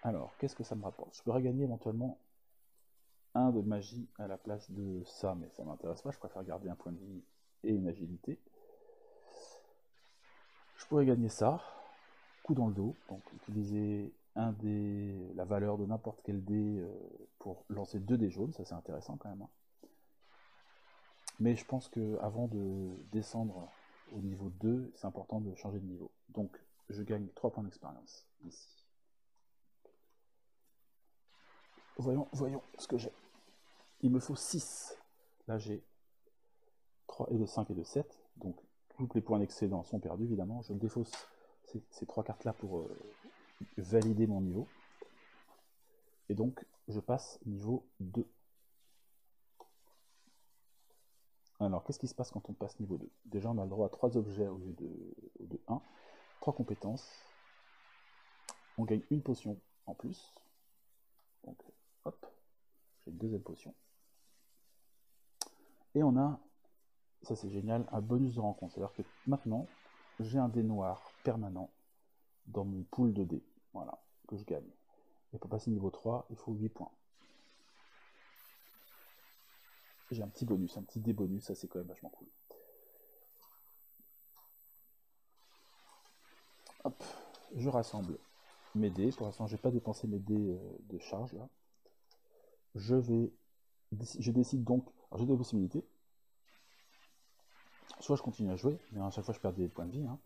Speaker 1: Alors, qu'est-ce que ça me rapporte? Je peux regagner éventuellement 1 de magie à la place de ça, mais ça m'intéresse pas, je préfère garder un point de vie et une agilité. Je pourrais gagner ça, coup dans le dos, donc utiliser la valeur de n'importe quel dé pour lancer 2 dés jaunes, ça c'est intéressant quand même. Hein. Mais je pense que avant de descendre au niveau 2, c'est important de changer de niveau. Donc je gagne 3 points d'expérience ici. Voyons ce que j'ai. Il me faut 6. Là j'ai 3 et de 5 et de 7. Donc tous les points d'excédent sont perdus évidemment. Je défausse ces 3 cartes là pour valider mon niveau. Et donc je passe niveau 2. Alors qu'est-ce qui se passe quand on passe niveau 2? Déjà on a le droit à 3 objets au lieu de 1. 3 compétences. On gagne une potion en plus. Donc hop, j'ai une deuxième potion. Et on a, ça c'est génial, un bonus de rencontre. C'est-à-dire que maintenant, j'ai un dé noir permanent dans mon pool de dés. Voilà, que je gagne. Et pour passer niveau 3, il faut 8 points. J'ai un petit bonus, un petit dé bonus, ça c'est quand même vachement cool. Hop, je rassemble mes dés. Pour l'instant, je n'ai pas dépensé mes dés de charge là. Je décide donc, alors j'ai deux possibilités. Soit je continue à jouer, mais à chaque fois je perds des points de vie. Hein.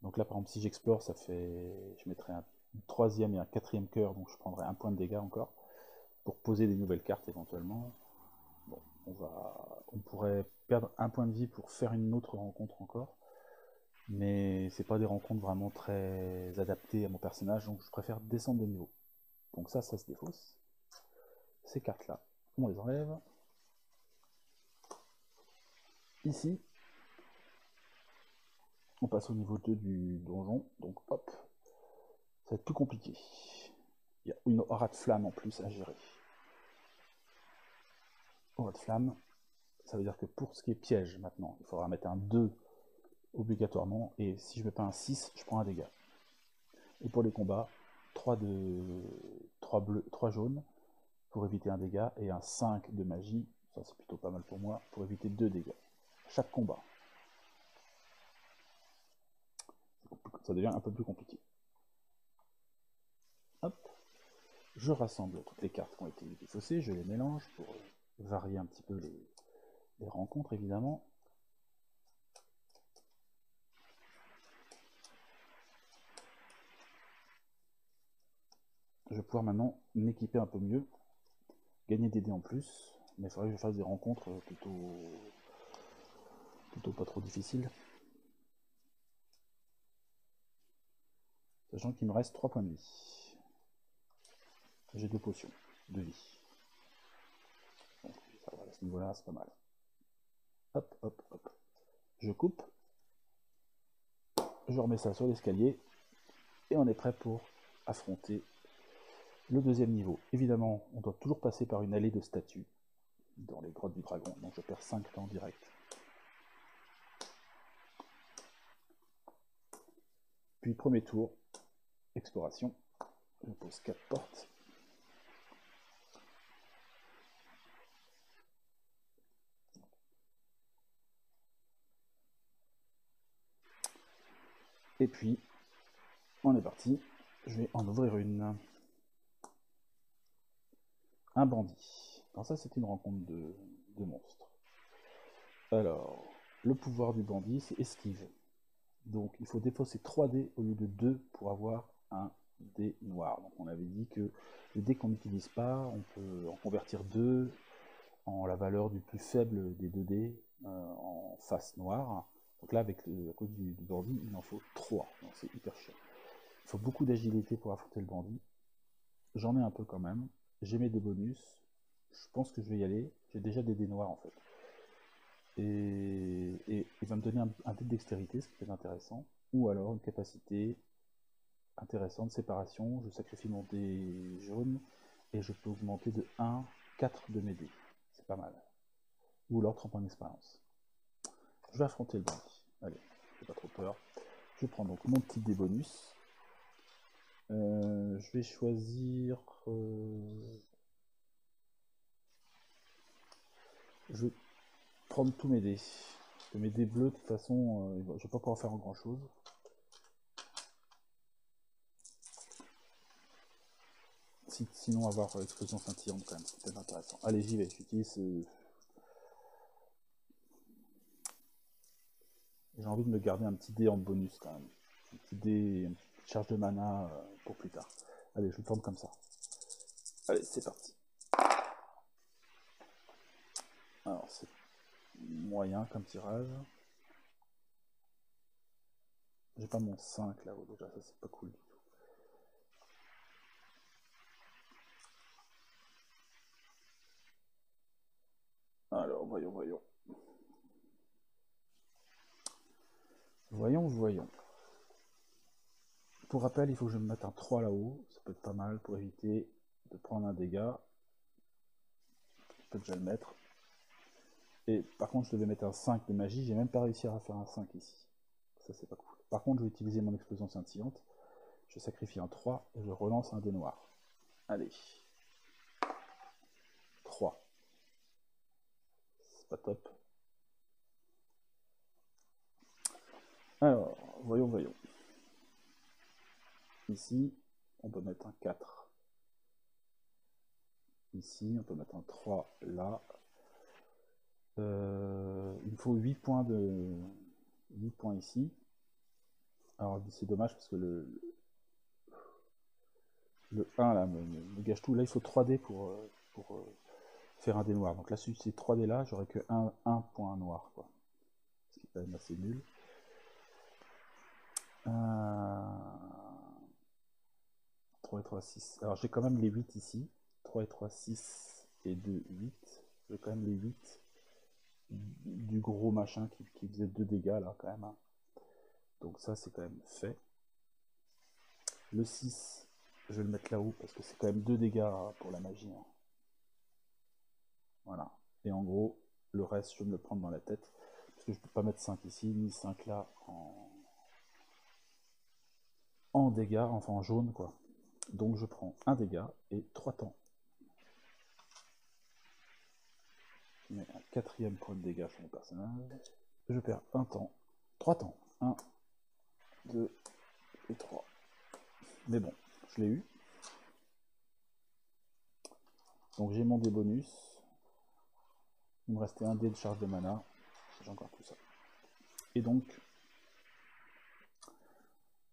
Speaker 1: Donc là par exemple si j'explore, ça fait, je mettrai un troisième et un quatrième cœur, donc je prendrai un point de dégâts encore, pour poser des nouvelles cartes éventuellement. Bon, on pourrait perdre un point de vie pour faire une autre rencontre encore, mais c'est pas des rencontres vraiment très adaptées à mon personnage, donc je préfère descendre de niveau. Donc ça se défausse. Ces cartes là, on les enlève. Ici, on passe au niveau 2 du donjon, donc hop, ça va être plus compliqué. Il y a une aura de flamme en plus à gérer. Aura de flamme, ça veut dire que pour ce qui est piège maintenant, il faudra mettre un 2 obligatoirement, et si je mets pas un 6, je prends un dégât. Et pour les combats, 3 bleus, 3 jaunes pour éviter un dégât, et un 5 de magie, ça c'est plutôt pas mal pour moi, pour éviter 2 dégâts. Chaque combat. Ça devient un peu plus compliqué. Hop. Je rassemble toutes les cartes qui ont été défaussées, je les mélange pour varier un petit peu les rencontres évidemment. Je vais pouvoir maintenant m'équiper un peu mieux, gagner des dés en plus, mais il faudrait que je fasse des rencontres plutôt pas trop difficiles. Sachant qu'il me reste 3 points de vie. J'ai 2 potions de vie. Donc ça va, à ce niveau-là, c'est pas mal. Hop, hop, hop. Je coupe. Je remets ça sur l'escalier. Et on est prêt pour affronter le deuxième niveau. Évidemment, on doit toujours passer par une allée de statues dans les grottes du dragon. Donc je perds 5 temps direct. Puis premier tour, exploration. Je pose 4 portes. Et puis, on est parti. Je vais en ouvrir une. Un bandit. Alors ça, c'est une rencontre de monstres. Alors, le pouvoir du bandit, c'est esquive. Donc, il faut défausser 3 dés au lieu de 2 pour avoir un dé noir. Donc, on avait dit que les dés qu'on n'utilise pas, on peut en convertir 2 en la valeur du plus faible des 2 dés en face noire. Donc là, à cause du bandit, il en faut 3. Donc, c'est hyper chiant. Il faut beaucoup d'agilité pour affronter le bandit. J'en ai un peu quand même. J'ai mes 2 bonus. Je pense que je vais y aller. J'ai déjà des dés noirs en fait. Et il va me donner un dé de dextérité, ce qui est intéressant. Ou alors une capacité intéressante de séparation. Je sacrifie mon dé jaune et je peux augmenter de 1, 4 de mes dés. C'est pas mal. Ou alors 30 points d'expérience. Je vais affronter le bandit. Allez, j'ai pas trop peur. Je prends donc mon petit dé bonus. Je vais choisir. Je vais prendre tous mes dés. que mes dés bleus, de toute façon, je vais pas pouvoir faire grand chose. Sinon, avoir explosion scintillante, quand même, c'est peut-être intéressant. Allez, j'y vais, j'utilise... J'ai envie de me garder un petit dé en bonus, quand même. Un petit dé, une petite charge de mana pour plus tard. Allez, je le tourne comme ça. Allez, c'est parti. Alors, c'est moyen comme tirage. J'ai pas mon 5 là-haut, déjà, ça c'est pas cool du tout. Alors, voyons. Voyons. Pour rappel, il faut que je me mette un 3 là-haut. Ça peut être pas mal pour éviter de prendre un dégât. Je peux déjà le mettre. Et par contre, je devais mettre un 5 de magie. J'ai même pas réussi à faire un 5 ici. Ça, c'est pas cool. Par contre, je vais utiliser mon explosion scintillante. Je sacrifie un 3 et je relance un dé noir. Allez. 3. C'est pas top. Alors, voyons. Ici, on peut mettre un 4. Ici, on peut mettre un 3 là. Il me faut 8 points ici. Alors c'est dommage parce que le 1 là me gâche tout. Là il faut 3 dés pour faire un dé noir. Donc là si c'est 3 dés là, j'aurais que 1 point noir, quoi. Ce qui est quand même assez nul. 3 et 3, 6. Alors j'ai quand même les 8 ici. 3 et 3, 6 et 2, 8. J'ai quand même les 8 du gros machin qui faisait 2 dégâts là quand même. Donc ça c'est quand même fait. Le 6, je vais le mettre là-haut parce que c'est quand même 2 dégâts pour la magie. Voilà. Et en gros, le reste, je vais me le prendre dans la tête. Parce que je ne peux pas mettre 5 ici, ni 5 là en dégâts, enfin en jaune, quoi. Donc je prends un dégât et 3 temps. Je mets un 4e point de dégâts sur mon personnage. Je perds un temps. 3 temps. 1, 2 et 3. Mais bon, je l'ai eu. Donc j'ai mon dé bonus. Il me restait un dé de charge de mana. J'ai encore tout ça. Et donc,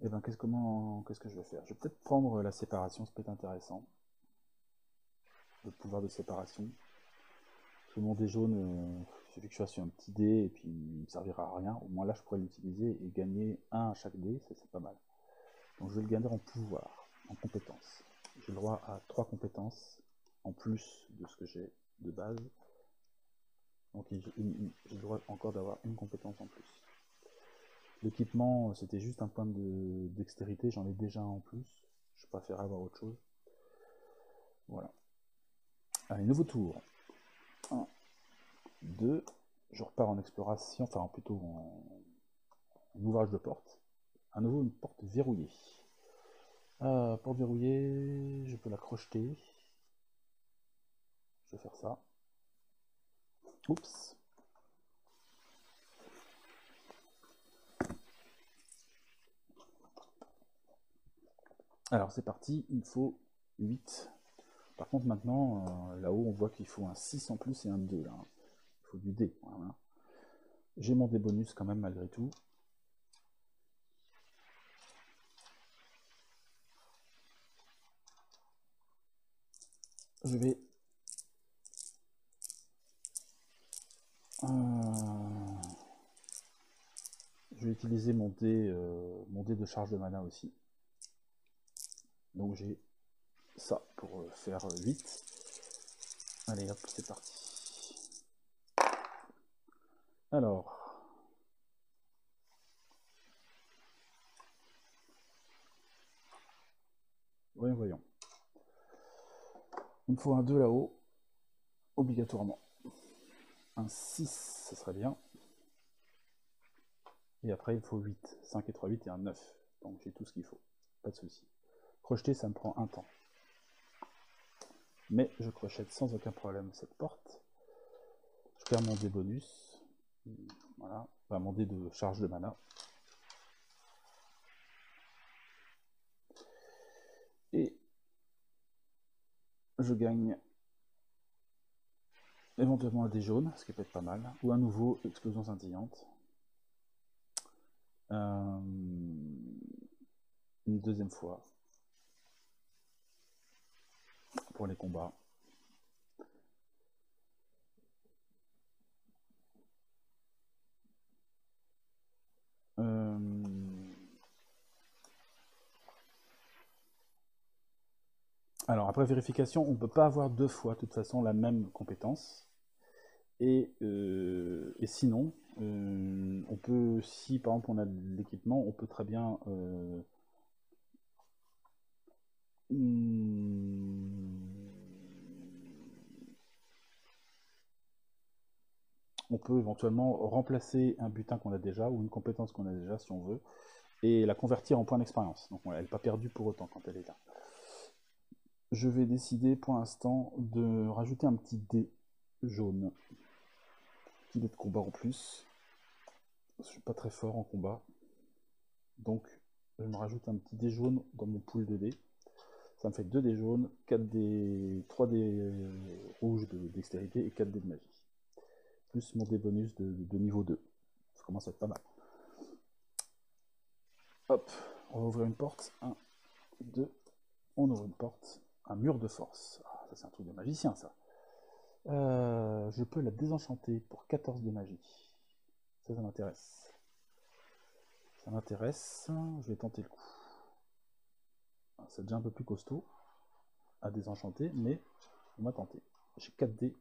Speaker 1: eh ben, qu'est-ce que je vais faire? Je vais peut-être prendre la séparation, ça peut être intéressant. Le pouvoir de séparation. Parce que mon dé jaune, il suffit que je fasse un petit dé et puis il ne servira à rien. Au moins là, je pourrais l'utiliser et gagner 1 à chaque dé, ça c'est pas mal. Donc je vais le gagner en pouvoir, en compétences. J'ai le droit à 3 compétences en plus de ce que j'ai de base. Donc j'ai le droit encore d'avoir une compétence en plus. L'équipement, c'était juste un point de dextérité, j'en ai déjà un en plus. Je préfère avoir autre chose. Voilà. Allez, nouveau tour. 1, 2, je repars en exploration, enfin plutôt en ouvrage de porte. À nouveau une porte verrouillée. Porte verrouillée, je peux la crocheter. Je vais faire ça. Oups. Alors c'est parti, il me faut 8. Par contre maintenant, là-haut on voit qu'il faut un 6 en plus et un 2 là. Il faut du dé. Voilà. J'ai mon dé bonus quand même malgré tout. Je vais utiliser mon dé de charge de mana aussi. Donc j'ai ça pour faire 8. Allez hop, c'est parti. Alors. Voyons. Il me faut un 2 là-haut, obligatoirement. Un 6, ce serait bien. Et après, il faut 8. 5 et 3, 8 et un 9. Donc j'ai tout ce qu'il faut. Pas de souci. Crocheter, ça me prend un temps. Mais je crochette sans aucun problème cette porte. Je perds mon dé bonus. Voilà, enfin, mon dé de charge de mana. Et je gagne éventuellement un dé jaune, ce qui peut être pas mal, ou un nouveau explosion scintillante. Une deuxième fois pour les combats. Alors après vérification, on ne peut pas avoir deux fois de toute façon la même compétence. Et sinon, on peut, si par exemple on a de l'équipement, on peut très bien on peut éventuellement remplacer un butin qu'on a déjà ou une compétence qu'on a déjà si on veut et la convertir en point d'expérience. Donc elle n'est pas perdue pour autant quand elle est là. Je vais décider pour l'instant de rajouter un petit dé jaune. Petit dé de combat en plus. Je suis pas très fort en combat. Donc je me rajoute un petit dé jaune dans mon pool de dés. Ça me fait 2 dés jaunes, 4 dés, 3 dés rouges de dextérité et 4 dés de magie. Plus mon dé bonus de niveau 2. Ça commence à être pas mal. Hop, on va ouvrir une porte. 1, 2, on ouvre une porte. Un mur de force. Ah, ça c'est un truc de magicien ça. Je peux la désenchanter pour 14 de magie. Ça m'intéresse. Ça m'intéresse. Je vais tenter le coup. C'est déjà un peu plus costaud à désenchanter, mais on va tenter. J'ai 4 dés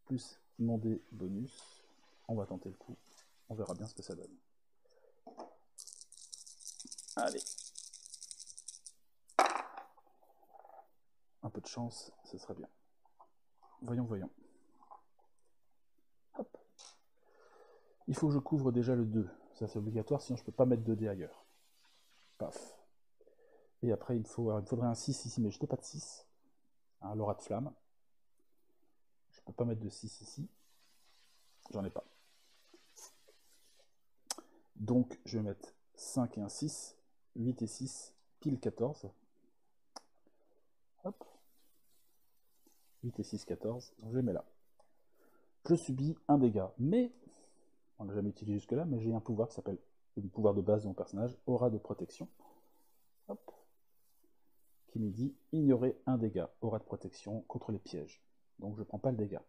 Speaker 1: plus mon dé bonus. On va tenter le coup. On verra bien ce que ça donne. Allez. Un peu de chance, ce serait bien. Voyons, voyons. Hop. Il faut que je couvre déjà le 2. Ça c'est obligatoire, sinon je ne peux pas mettre 2 dés ailleurs. Paf. Et après, il faudrait un 6 ici, mais je n'ai pas de 6. Un l'aura de flamme. Je ne peux pas mettre de 6 ici. J'en ai pas. Donc, je vais mettre 5 et un 6. 8 et 6, pile 14. Hop. 8 et 6, 14. Donc, je les mets là. Je subis un dégât. Mais, on l'a jamais utilisé jusque-là, mais j'ai un pouvoir qui s'appelle, le pouvoir de base de mon personnage, aura de protection. Hop. Qui me dit ignorer un dégât, aura de protection contre les pièges. Donc je ne prends pas le dégât.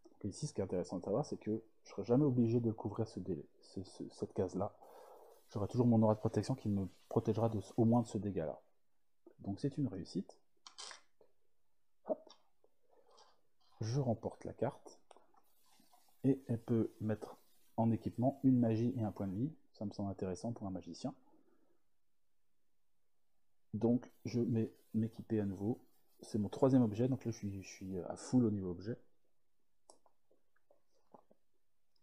Speaker 1: Donc ici, ce qui est intéressant de savoir, c'est que je ne serai jamais obligé de couvrir cette case-là. J'aurai toujours mon aura de protection qui me protégera au moins de ce dégât-là. Donc c'est une réussite. Hop. Je remporte la carte. Et elle peut mettre en équipement une magie et un point de vie. Ça me semble intéressant pour un magicien. Donc je vais m'équiper à nouveau. C'est mon 3e objet, donc là je suis à full au niveau objet.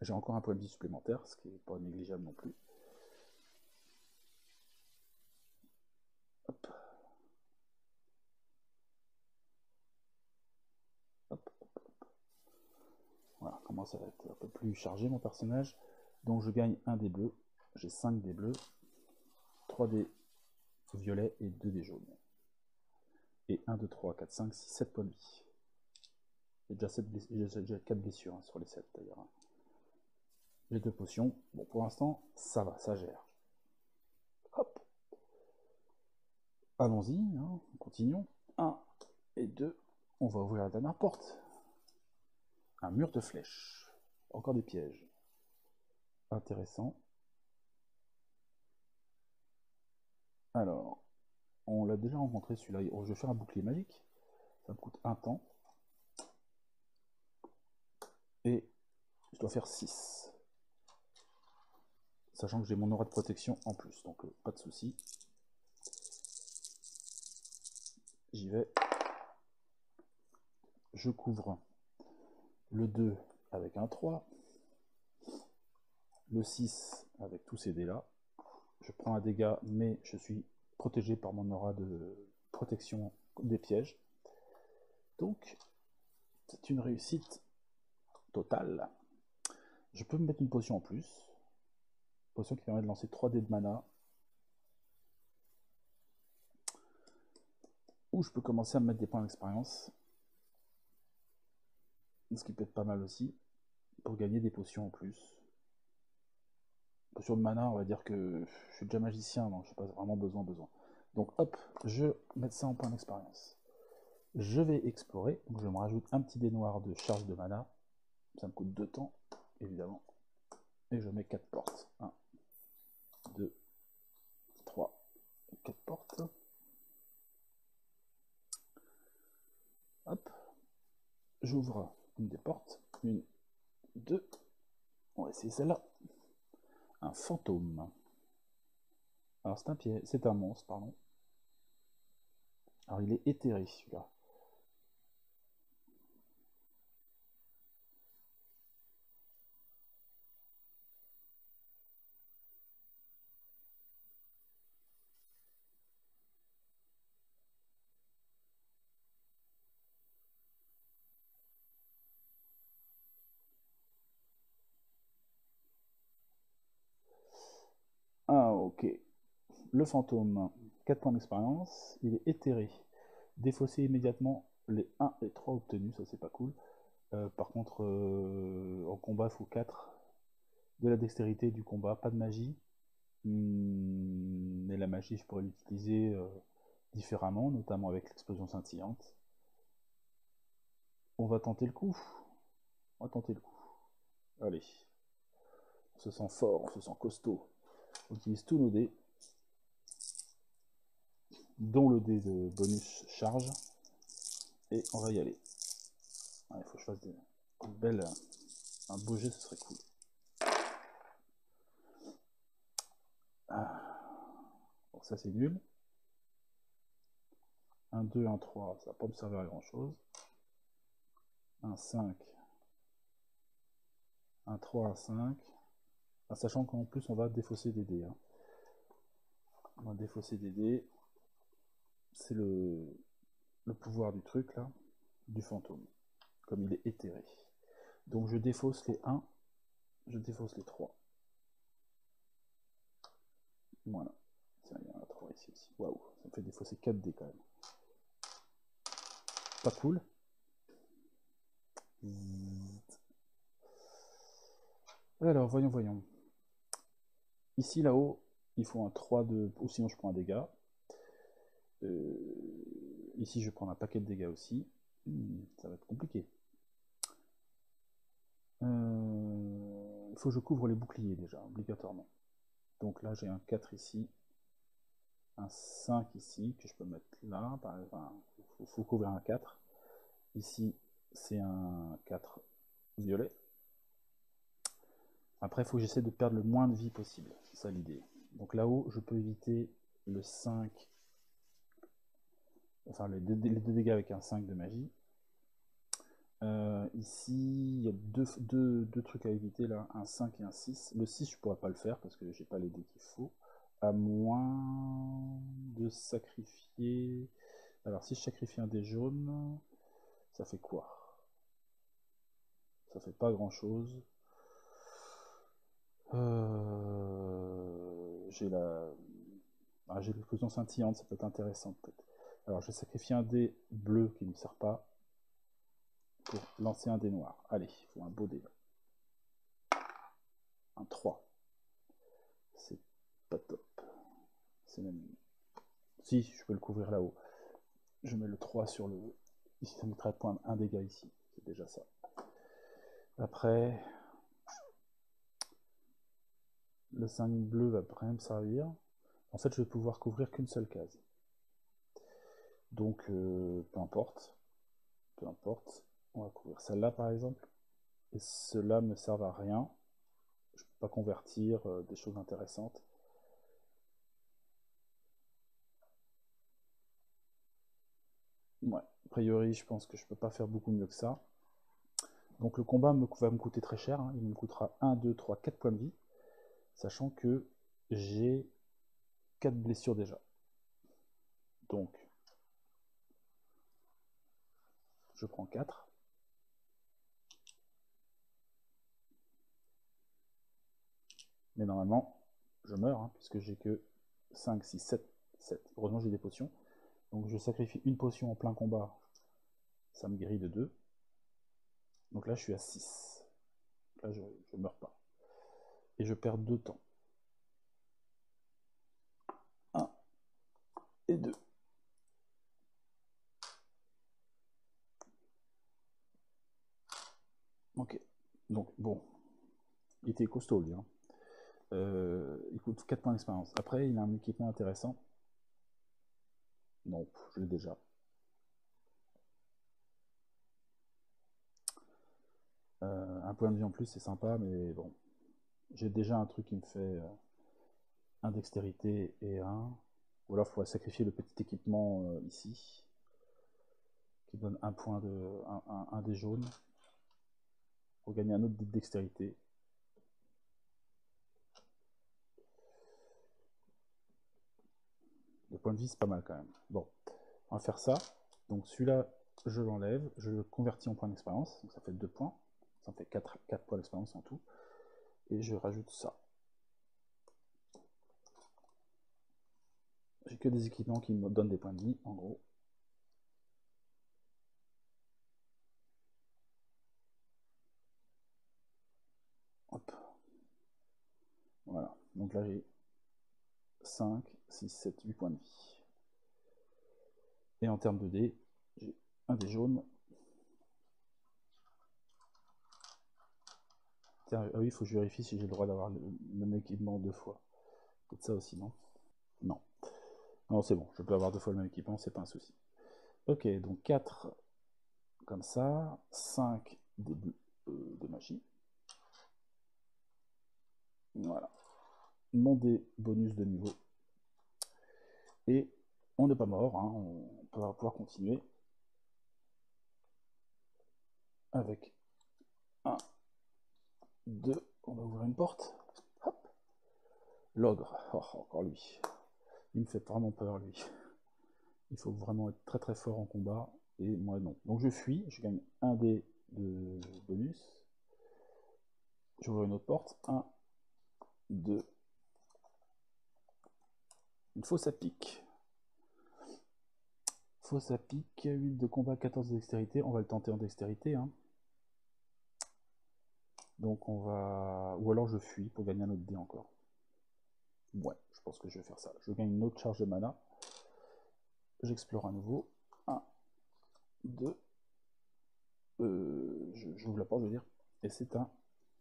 Speaker 1: J'ai encore un point de vie supplémentaire, ce qui n'est pas négligeable non plus. Hop. Hop, hop, hop. Voilà, commence à être un peu plus chargé mon personnage. Donc je gagne un dé bleu. J'ai 5 dés bleus, 3 dés violets et 2 dés jaunes. Et 1, 2, 3, 4, 5, 6, 7 points de vie. J'ai déjà 4 blessures sur les 7 d'ailleurs. J'ai 2 potions. Bon, pour l'instant, ça va, ça gère. Hop. Allons-y, hein, continuons. 1 et 2. On va ouvrir la dernière porte. Un mur de flèches. Encore des pièges. Intéressant. Alors, on l'a déjà rencontré celui-là. Je vais faire un bouclier magique. Ça me coûte un temps. Et je dois faire 6. Sachant que j'ai mon aura de protection en plus. Donc pas de souci. J'y vais. Je couvre le 2 avec un 3. Le 6 avec tous ces dés-là. Je prends un dégât, mais je suis protégé par mon aura de protection des pièges. Donc, c'est une réussite totale. Je peux me mettre une potion en plus. Potion qui permet de lancer 3 dés de mana. Ou je peux commencer à me mettre des points d'expérience. Ce qui peut être pas mal aussi. Pour gagner des potions en plus. Potion de mana, on va dire que je suis déjà magicien, donc je n'ai pas vraiment besoin. Donc hop, je vais mettre ça en point d'expérience. Je vais explorer, donc je me rajoute un petit dé noir de charge de mana. Ça me coûte 2 temps, évidemment. Et je mets 4 portes. 1, 2, 3, 4 portes. Hop. J'ouvre une des portes. 1, 2. On va essayer celle-là. Un fantôme. Alors c'est un monstre, pardon. Alors il est éthéré celui-là. Ah ok. Le fantôme, 4 points d'expérience. Il est éthéré. Défausser immédiatement les 1 et 3 obtenus, ça c'est pas cool. Par contre, en combat, il faut 4 de la dextérité du combat, pas de magie. Mais la magie, je pourrais l'utiliser différemment, notamment avec l'explosion scintillante. On va tenter le coup. On va tenter le coup. Allez. On se sent fort, on se sent costaud. On utilise tous nos dés, dont le dé de bonus charge. Et on va y aller. Il faut que je fasse un beau jet, ce serait cool. Bon, ça c'est nul. 1, 2, 1, 3, ça va pas me servir à grand chose. 1, 5. 1, 3, 1, 5. Ah, sachant qu'en plus on va défausser des dés. Hein. On va défausser des dés. C'est le pouvoir du truc là, du fantôme. Comme il est éthéré. Donc je défausse les 1, je défausse les 3. Voilà. Tiens, il y en a 3 ici aussi. Waouh, ça me fait défausser 4 dés quand même. Pas cool. Alors, voyons. Ici, là-haut, il faut un 3 de... Ou sinon, je prends un dégât. Ici, je vais prendre un paquet de dégâts aussi. Ça va être compliqué. Il faut que je couvre les boucliers déjà, obligatoirement. Donc là, j'ai un 4 ici. Un 5 ici, que je peux mettre là. Enfin, il faut couvrir un 4. Ici, c'est un 4 violet. Après, il faut que j'essaie de perdre le moins de vie possible. C'est ça l'idée. Donc là-haut, je peux éviter le 5. Enfin, les deux dégâts avec un 5 de magie. Ici, il y a deux trucs à éviter là, un 5 et un 6. Le 6, je pourrais pas le faire parce que j'ai pas les dés qu'il faut. À moins de sacrifier. Alors, si je sacrifie un dé jaune, ça fait quoi? Ça fait pas grand chose. J'ai l'explosion scintillante, ça peut être intéressant peut-être. Alors, je vais sacrifier un dé bleu qui ne me sert pas pour lancer un dé noir. Allez, il faut un beau dé. Un 3. C'est pas top. C'est même... Si, je peux le couvrir là-haut. Je mets le 3 sur le... Ici, ça mettra un dégât ici. C'est déjà ça. Après... Le 5 bleu va rien me servir. En fait, je vais pouvoir couvrir qu'une seule case. Donc, peu importe. Peu importe. On va couvrir celle-là, par exemple. Et cela ne me servent à rien. Je ne peux pas convertir des choses intéressantes. Ouais, a priori, je pense que je peux pas faire beaucoup mieux que ça. Donc le combat va me coûter très cher. Hein. Il me coûtera 1, 2, 3, 4 points de vie. Sachant que j'ai 4 blessures déjà. Donc, je prends 4. Mais normalement, je meurs, hein, puisque j'ai que 5, 6, 7, 7. Heureusement, j'ai des potions. Donc je sacrifie une potion en plein combat. Ça me guérit de 2. Donc là, je suis à 6. Là, je ne meurs pas. Et je perds 2 temps. 1 et 2. Ok. Donc, bon. Il était costaud, lui. Hein. Il coûte 4 points d'expérience. Après, il a un équipement intéressant. Non, je l'ai déjà. Un point de vie en plus, c'est sympa, mais bon. J'ai déjà un truc qui me fait un dextérité et un. Ou alors, il faudrait sacrifier le petit équipement ici, qui donne un point de. Un des jaunes. Pour gagner un autre de dextérité. Le point de vie, c'est pas mal quand même. Bon, on va faire ça. Donc celui-là, je l'enlève, je le convertis en point d'expérience. Donc ça fait 2 points. Ça fait 4 points d'expérience en tout. Et je rajoute ça. J'ai que des équipements qui me donnent des points de vie, en gros. Hop. Voilà. Donc là, j'ai 5, 6, 7, 8 points de vie. Et en termes de dés, j'ai un dé jaune. Tiens, ah oui, il faut que je vérifie si j'ai le droit d'avoir le même équipement 2 fois. Peut-être ça aussi, non? Non. Non, c'est bon, je peux avoir 2 fois le même équipement, c'est pas un souci. Ok, donc 4 comme ça, 5 début de magie. Voilà. Mon dé bonus de niveau. Et on n'est pas mort, hein, on va pouvoir continuer avec 1, 2, on va ouvrir une porte. Hop. L'ogre, oh, encore lui. Il me fait vraiment peur, lui. Il faut vraiment être très très fort en combat, et moi non. Donc je fuis, je gagne un dé de bonus. J'ouvre une autre porte. 1, 2. Une fausse à pique. Fausse à pique, 8 de combat, 14 de dextérité. On va le tenter en dextérité. Hein. Donc on va... Ou alors je fuis pour gagner un autre dé encore. Ouais, je pense que je vais faire ça. Je gagne une autre charge de mana. J'explore à nouveau. 1, 2. J'ouvre la porte, je veux dire. Et c'est un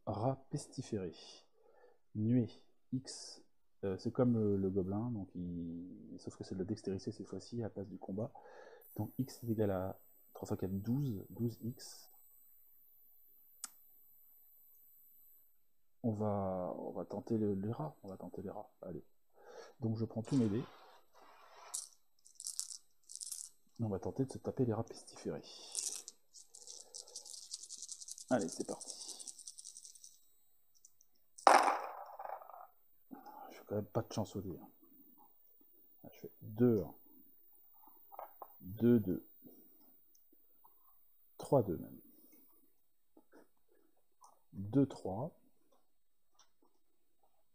Speaker 1: rat pestiféré. Nuée. X. C'est comme le gobelin, donc sauf que c'est de la dextérité cette fois-ci à la place du combat. Donc X est égal à 3 x 4, 12. 12X. On va tenter les rats. On va tenter les rats. Allez. Donc je prends tous mes dés. On va tenter de se taper les rats pestiférés. Allez, c'est parti. Je fais quand même pas de chance au dé. Je fais 2, 2, 2. 3, 2 même. 2, 3.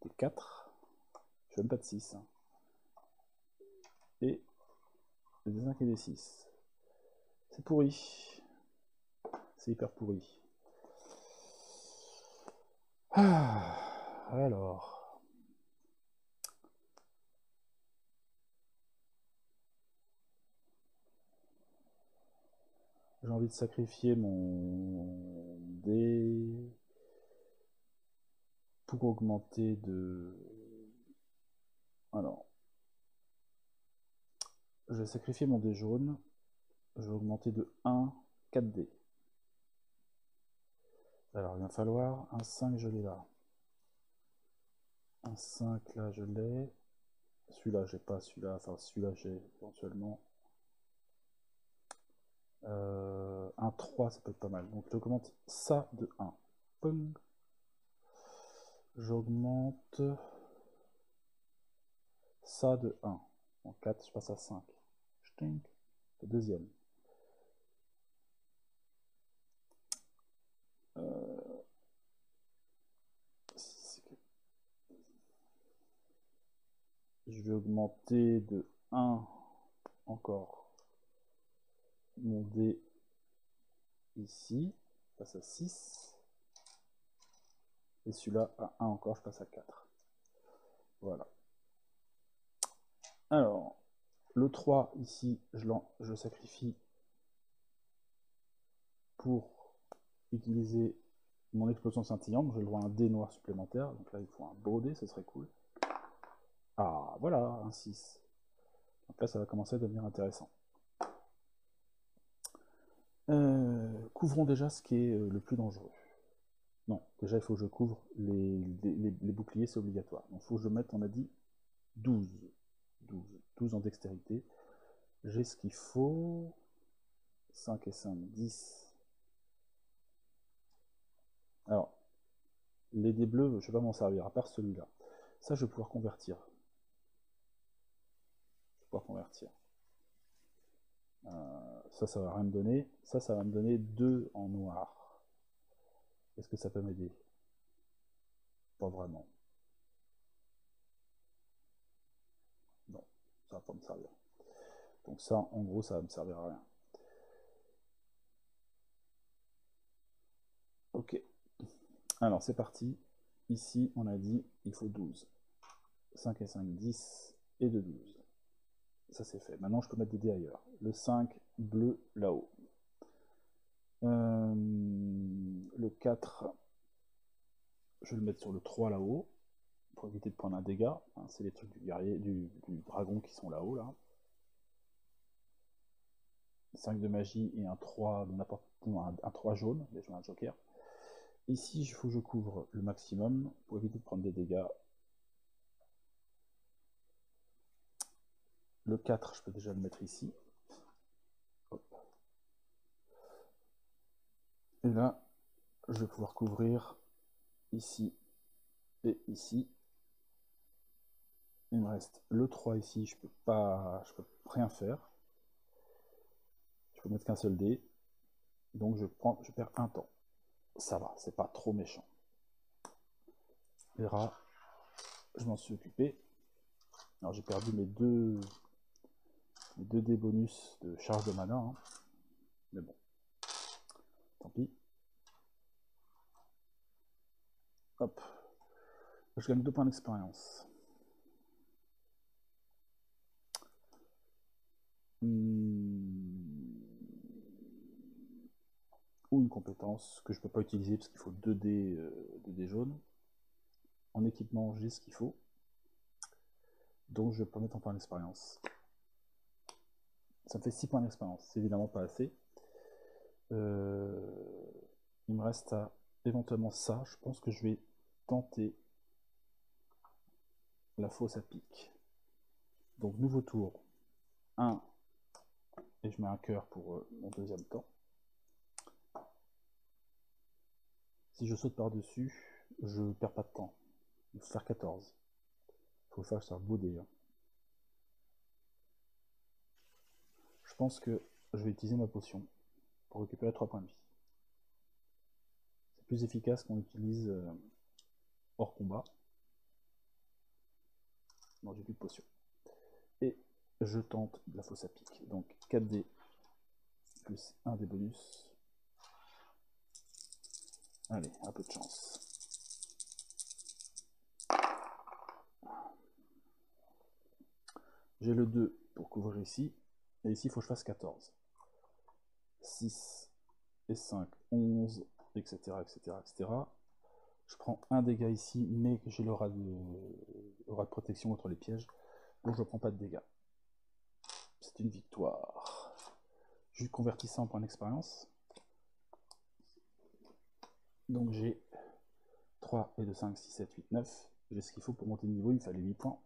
Speaker 1: Des 4. Je fais même pas de 6. Et des 5 et des 6. C'est pourri. C'est hyper pourri. Alors. J'ai envie de sacrifier mon dé pour augmenter de... Alors. Je vais sacrifier mon dé jaune. Je vais augmenter de 1, 4 dés. Alors, il va falloir un 5, je l'ai là. Un 5, là, je l'ai. Celui-là, j'ai pas. Celui-là, enfin, celui-là, j'ai éventuellement. Un 3, ça peut être pas mal. Donc, j'augmente ça de 1. J'augmente ça de 1. En 4, je passe à 5. Le deuxième. Je vais augmenter de 1 encore mon dé ici, je passe à 6. Et celui-là, à 1 encore, je passe à 4. Voilà. Alors, le 3, ici, je le sacrifie pour utiliser mon explosion scintillante. J'ai le droit à un dé noir supplémentaire. Donc là, il faut un beau dé, ce serait cool. Ah, voilà, un 6. Donc là, ça va commencer à devenir intéressant. Couvrons déjà ce qui est le plus dangereux. Non, déjà, il faut que je couvre les boucliers, c'est obligatoire. Donc, il faut que je mette, on a dit, 12. 12 en dextérité. J'ai ce qu'il faut. 5 et 5, 10. Alors, les dés bleus, je ne vais pas m'en servir, à part celui-là. Ça, je vais pouvoir convertir. Ça, ça va rien me donner. Ça va me donner 2 en noir. Est-ce que ça peut m'aider? Pas vraiment. Non, ça va pas me servir. Donc ça, en gros, ça va me servir à rien. Ok. Alors, c'est parti. Ici, on a dit, il faut 12. 5 et 5, 10. Et de 12. Ça, c'est fait. Maintenant, je peux mettre des dés ailleurs. Le 5, bleu, là-haut. Le 4, je vais le mettre sur le 3 là-haut, pour éviter de prendre un dégât. Hein, c'est les trucs du guerrier, du dragon qui sont là-haut, là. 5 de magie et un 3 de n'importe, un 3 jaune, mais je mets un joker. Ici, il faut que je couvre le maximum pour éviter de prendre des dégâts. Le 4, je peux déjà le mettre ici. Hop. Et là, je vais pouvoir couvrir ici et ici. Il me reste le 3 ici, je peux rien faire. Je peux mettre qu'un seul dé. Donc je perds un temps. Ça va, c'est pas trop méchant. Les rats, je m'en suis occupé. Alors j'ai perdu mes deux dés bonus de charge de mana. Hein. Mais bon, tant pis. Hop. Je gagne 2 points d'expérience. Ou une compétence que je ne peux pas utiliser parce qu'il faut 2 dés jaunes. En équipement, j'ai ce qu'il faut. Donc je vais pas mettre en points d'expérience. Ça me fait 6 points d'expérience. C'est évidemment pas assez. Il me reste éventuellement ça. Je pense que je vais tenter la fosse à pic. Donc nouveau tour. 1. Et je mets un cœur pour mon deuxième temps. Si je saute par-dessus, je perds pas de temps. Il faut faire 14. Il faut faire un beau dé. Hein. Je pense que je vais utiliser ma potion pour récupérer 3 points de vie. C'est plus efficace qu'on utilise hors combat. Non, j'ai plus de potion. Et je tente la fosse à pic. Donc 4D plus 1 des bonus. Allez, un peu de chance. J'ai le 2 pour couvrir ici. Et ici, il faut que je fasse 14. 6 et 5, 11, etc. etc., etc. Je prends un dégât ici, mais j'ai l'aura de protection contre les pièges. Donc je ne prends pas de dégâts. C'est une victoire. Je convertis ça en point d'expérience. Donc j'ai 3 et 2, 5, 6, 7, 8, 9. J'ai ce qu'il faut pour monter de niveau, il me fallait 8 points.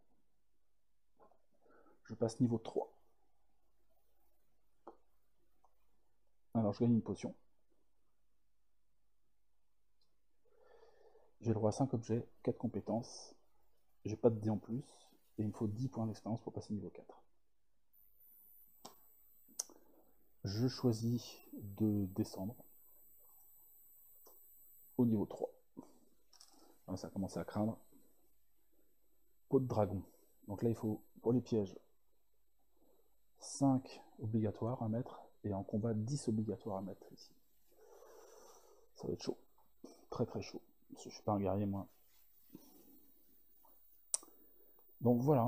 Speaker 1: Je passe niveau 3. Alors je gagne une potion. J'ai le droit à 5 objets, 4 compétences. J'ai pas de dés en plus. Et il me faut 10 points d'expérience pour passer niveau 4. Je choisis de descendre au niveau 3. Alors ça a commencé à craindre. Peau de dragon. Donc là, il faut, pour les pièges, 5 obligatoires à mettre, et en combat, 10 obligatoires à mettre ici. Ça va être chaud. Très très chaud. Parce que je suis pas un guerrier, moi. Donc voilà.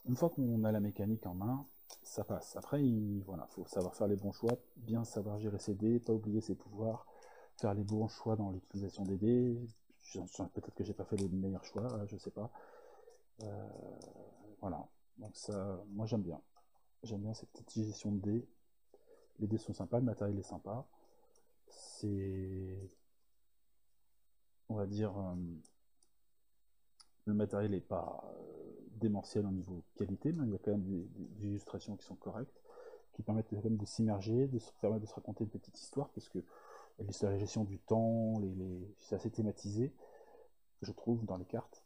Speaker 1: Une fois qu'on a la mécanique en main, ça passe. Après, voilà, faut savoir faire les bons choix, bien savoir gérer ses dés, pas oublier ses pouvoirs, faire les bons choix dans l'utilisation des dés. Peut-être que j'ai pas fait les meilleurs choix, je sais pas. Voilà. Donc ça, moi j'aime bien. J'aime bien cette petite gestion de dés. Les dés sont sympas, le matériel est sympa. C'est, on va dire, le matériel n'est pas démentiel au niveau qualité, mais il y a quand même des illustrations qui sont correctes, qui permettent quand même de s'immerger, de se permettre de se raconter une petite histoire, parce que l'histoire de la gestion du temps, c'est assez thématisé, je trouve, dans les cartes.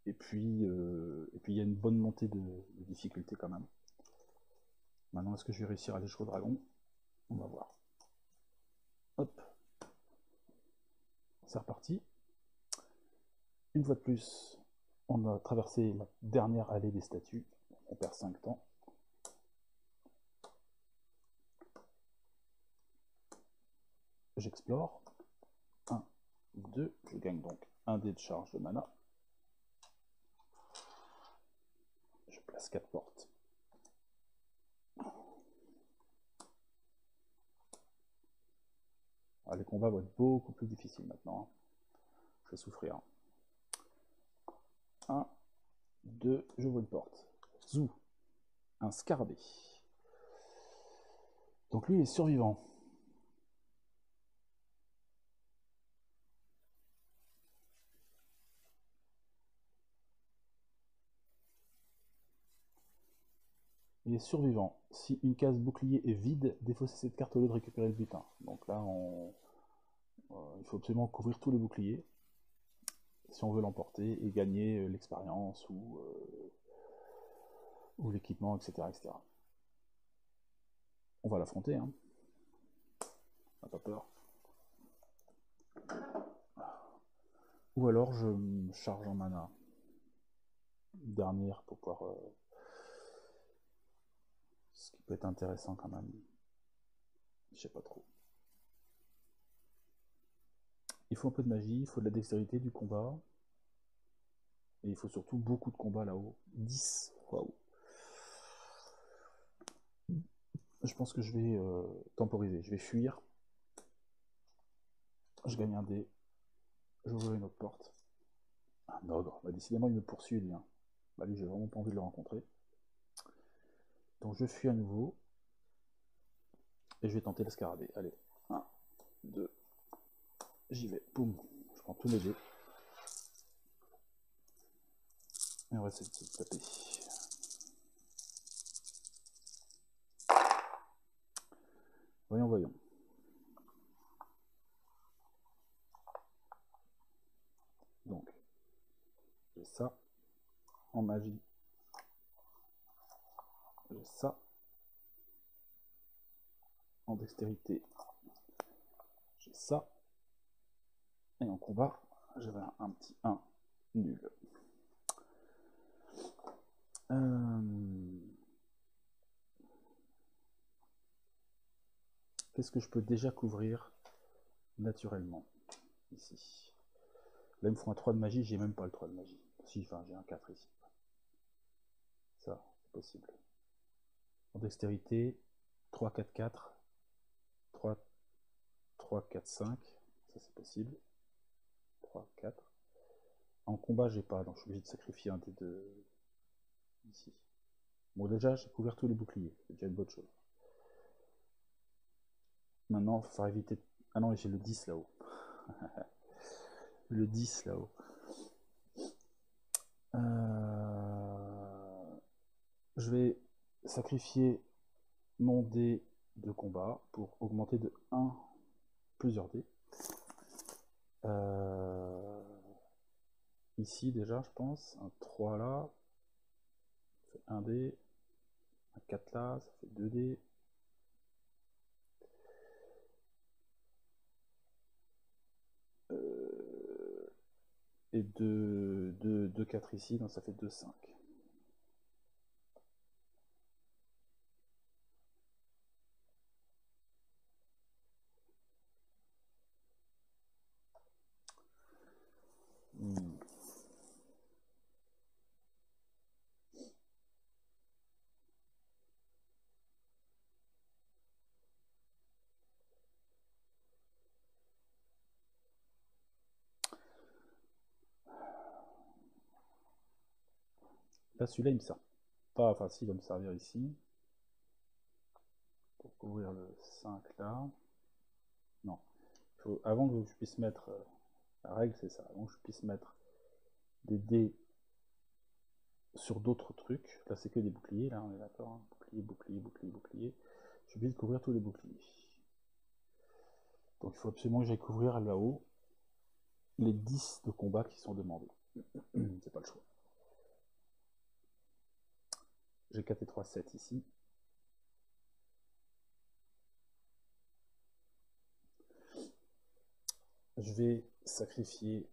Speaker 1: Et puis il y a une bonne montée de difficulté quand même. Maintenant, est-ce que je vais réussir à aller jusqu'au dragon? On va voir. Hop. C'est reparti. Une fois de plus, on a traversé la dernière allée des statues. On perd 5 temps. J'explore. 1, 2. Je gagne donc un dé de charge de mana. Je place 4 portes. Ah, les combats vont être beaucoup plus difficiles maintenant. Je vais souffrir. 1, 2, j'ouvre une porte. Zou, un scarabée. Donc lui, il est survivant. Il est survivant. Si une case bouclier est vide, défaussez cette carte au lieu de récupérer le butin. Donc là, il faut absolument couvrir tous les boucliers si on veut l'emporter et gagner l'expérience ou l'équipement, etc., etc. On va l'affronter, hein. On n'a pas peur. Ou alors je me charge en mana. Dernière pour pouvoir... ce qui peut être intéressant quand même. Je sais pas trop. Il faut un peu de magie, il faut de la dextérité, du combat. Et il faut surtout beaucoup de combat là-haut. 10. Waouh. Je pense que je vais temporiser. Je vais fuir. Je gagne un dé. J'ouvre une autre porte. Un ogre. Bah, décidément, il me poursuit, lui. Hein. Bah, lui, j'ai vraiment pas envie de le rencontrer. Donc, je fuis à nouveau. Et je vais tenter le scarabée. Allez. 1, 2. J'y vais. Boum. Je prends tous mes dés. Et on va essayer de taper. Voyons, voyons. Donc, j'ai ça. En magie. J'ai ça. En dextérité. J'ai ça. Et en combat, j'avais un petit 1 nul. Qu'est-ce que je peux déjà couvrir naturellement ici? Là, il me faut un 3 de magie, j'ai même pas le 3 de magie. Si, enfin, j'ai un 4 ici. Ça, c'est possible. En dextérité, 3, 4, 4. 3, 3, 4, 5. Ça, c'est possible. 3, 4. En combat, j'ai pas, donc je suis obligé de sacrifier un des deux ici. Bon, déjà, j'ai couvert tous les boucliers. C'est déjà une bonne chose. Maintenant, il faut éviter... Ah non, j'ai le 10 là-haut. Le 10 là-haut. Je vais sacrifier mon dé de combat pour augmenter de 1 plusieurs dés. Ici déjà, je pense, un 3 là, ça fait 1 dé, un 4 là, ça fait 2 dés. Et 2 2, 4 ici, donc ça fait 2, 5. Là, celui-là, il me sert pas. Enfin, si, il va me servir ici. Pour couvrir le 5 là. Non. Avant que je puisse mettre. La règle, c'est ça. Avant que je puisse mettre des dés sur d'autres trucs. Là, c'est que des boucliers, là, on est d'accord. Hein. Bouclier, bouclier, bouclier, bouclier. Je suis obligé de couvrir tous les boucliers. Donc, il faut absolument que j'aille couvrir là-haut les 10 de combat qui sont demandés. C'est pas le choix. J'ai 4 et 3, 7 ici. Je vais sacrifier.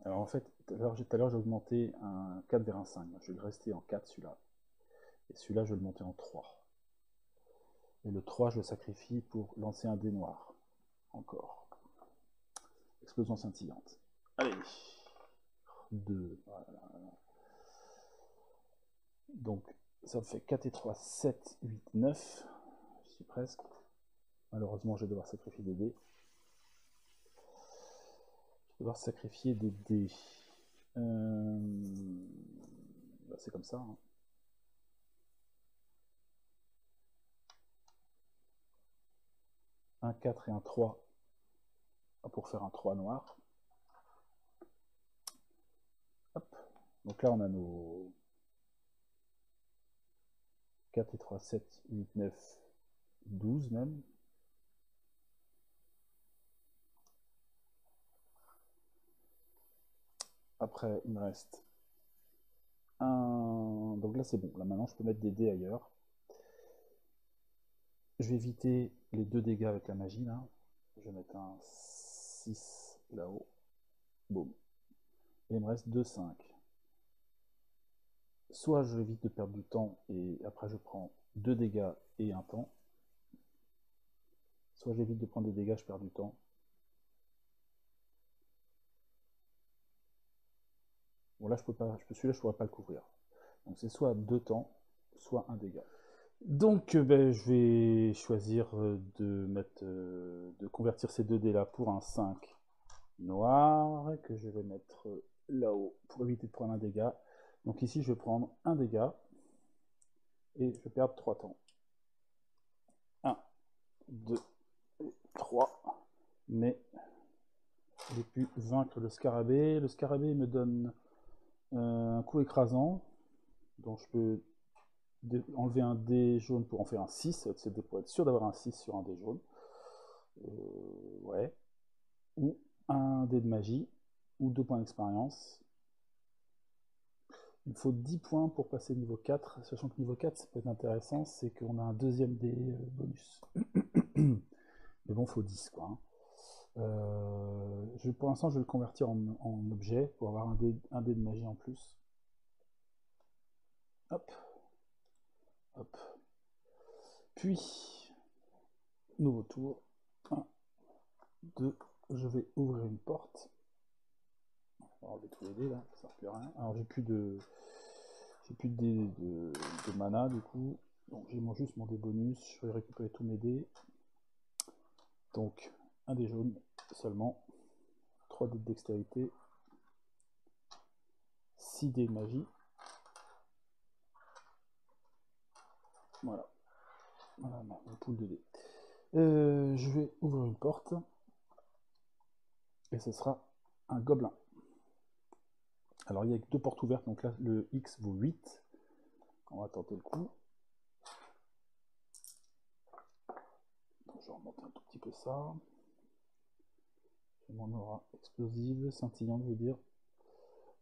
Speaker 1: Alors en fait, tout à l'heure j'ai augmenté un 4 vers un 5. Je vais le rester en 4 celui-là. Et celui-là, je vais le monter en 3. Et le 3, je le sacrifie pour lancer un dé noir. Encore. Explosion scintillante. Allez. 2. Voilà. Donc, ça me fait 4 et 3, 7, 8, 9. Je suis presque. Malheureusement, je vais devoir sacrifier des dés. Je vais devoir sacrifier des dés. Bah, c'est comme ça. Hein. Un 4 et un 3 pour faire un 3 noir. Hop. Donc là, on a nos 4 et 3, 7, 8, 9, 12 même. Après, il me reste un... Donc là, c'est bon. Là, maintenant, je peux mettre des dés ailleurs. Je vais éviter les 2 dégâts avec la magie, là. Je vais mettre un 6 là-haut. Boum. Et il me reste 2, 5. Soit je évite de perdre du temps et après je prends 2 dégâts et un temps. Soit j'évite de prendre des dégâts, je perds du temps. Bon là je peux pas, celui-là je pourrais pas le couvrir. Donc c'est soit 2 temps, soit un dégât. Donc ben, je vais choisir de convertir ces 2 dés là pour un 5 noir que je vais mettre là-haut pour éviter de prendre un dégât. Donc ici je vais prendre un dégât et je vais perdre 3 temps. 1, 2, 3. Mais j'ai pu vaincre le scarabée. Le scarabée me donne un coup écrasant. Donc je peux enlever un dé jaune pour en faire un 6. Pour être sûr d'avoir un 6 sur un dé jaune. Ouais. Ou un dé de magie. Ou 2 points d'expérience. Il me faut 10 points pour passer niveau 4. Sachant que niveau 4, ça peut être intéressant. C'est qu'on a un deuxième dé bonus. Mais bon, il faut 10 quoi. Hein. Pour l'instant, je vais le convertir en objet pour avoir un dé de magie en plus. Hop. Hop. Puis, nouveau tour. 1, 2, je vais ouvrir une porte. On va enlever tous les dés là, ça ne sert plus à rien. Alors, j'ai plus de dés de mana du coup. Donc, j'ai juste mon dé bonus. Je vais récupérer tous mes dés. Donc, un dé jaune seulement. 3 dés de dextérité. 6 dés de magie. Voilà. Voilà ma poule de dés. Je vais ouvrir une porte. Et ce sera un gobelin. Alors il y a 2 portes ouvertes, donc là le X vaut 8. On va tenter le coup. Donc, je vais remonter un tout petit peu ça. J'ai mon aura explosive, scintillante, je veux dire.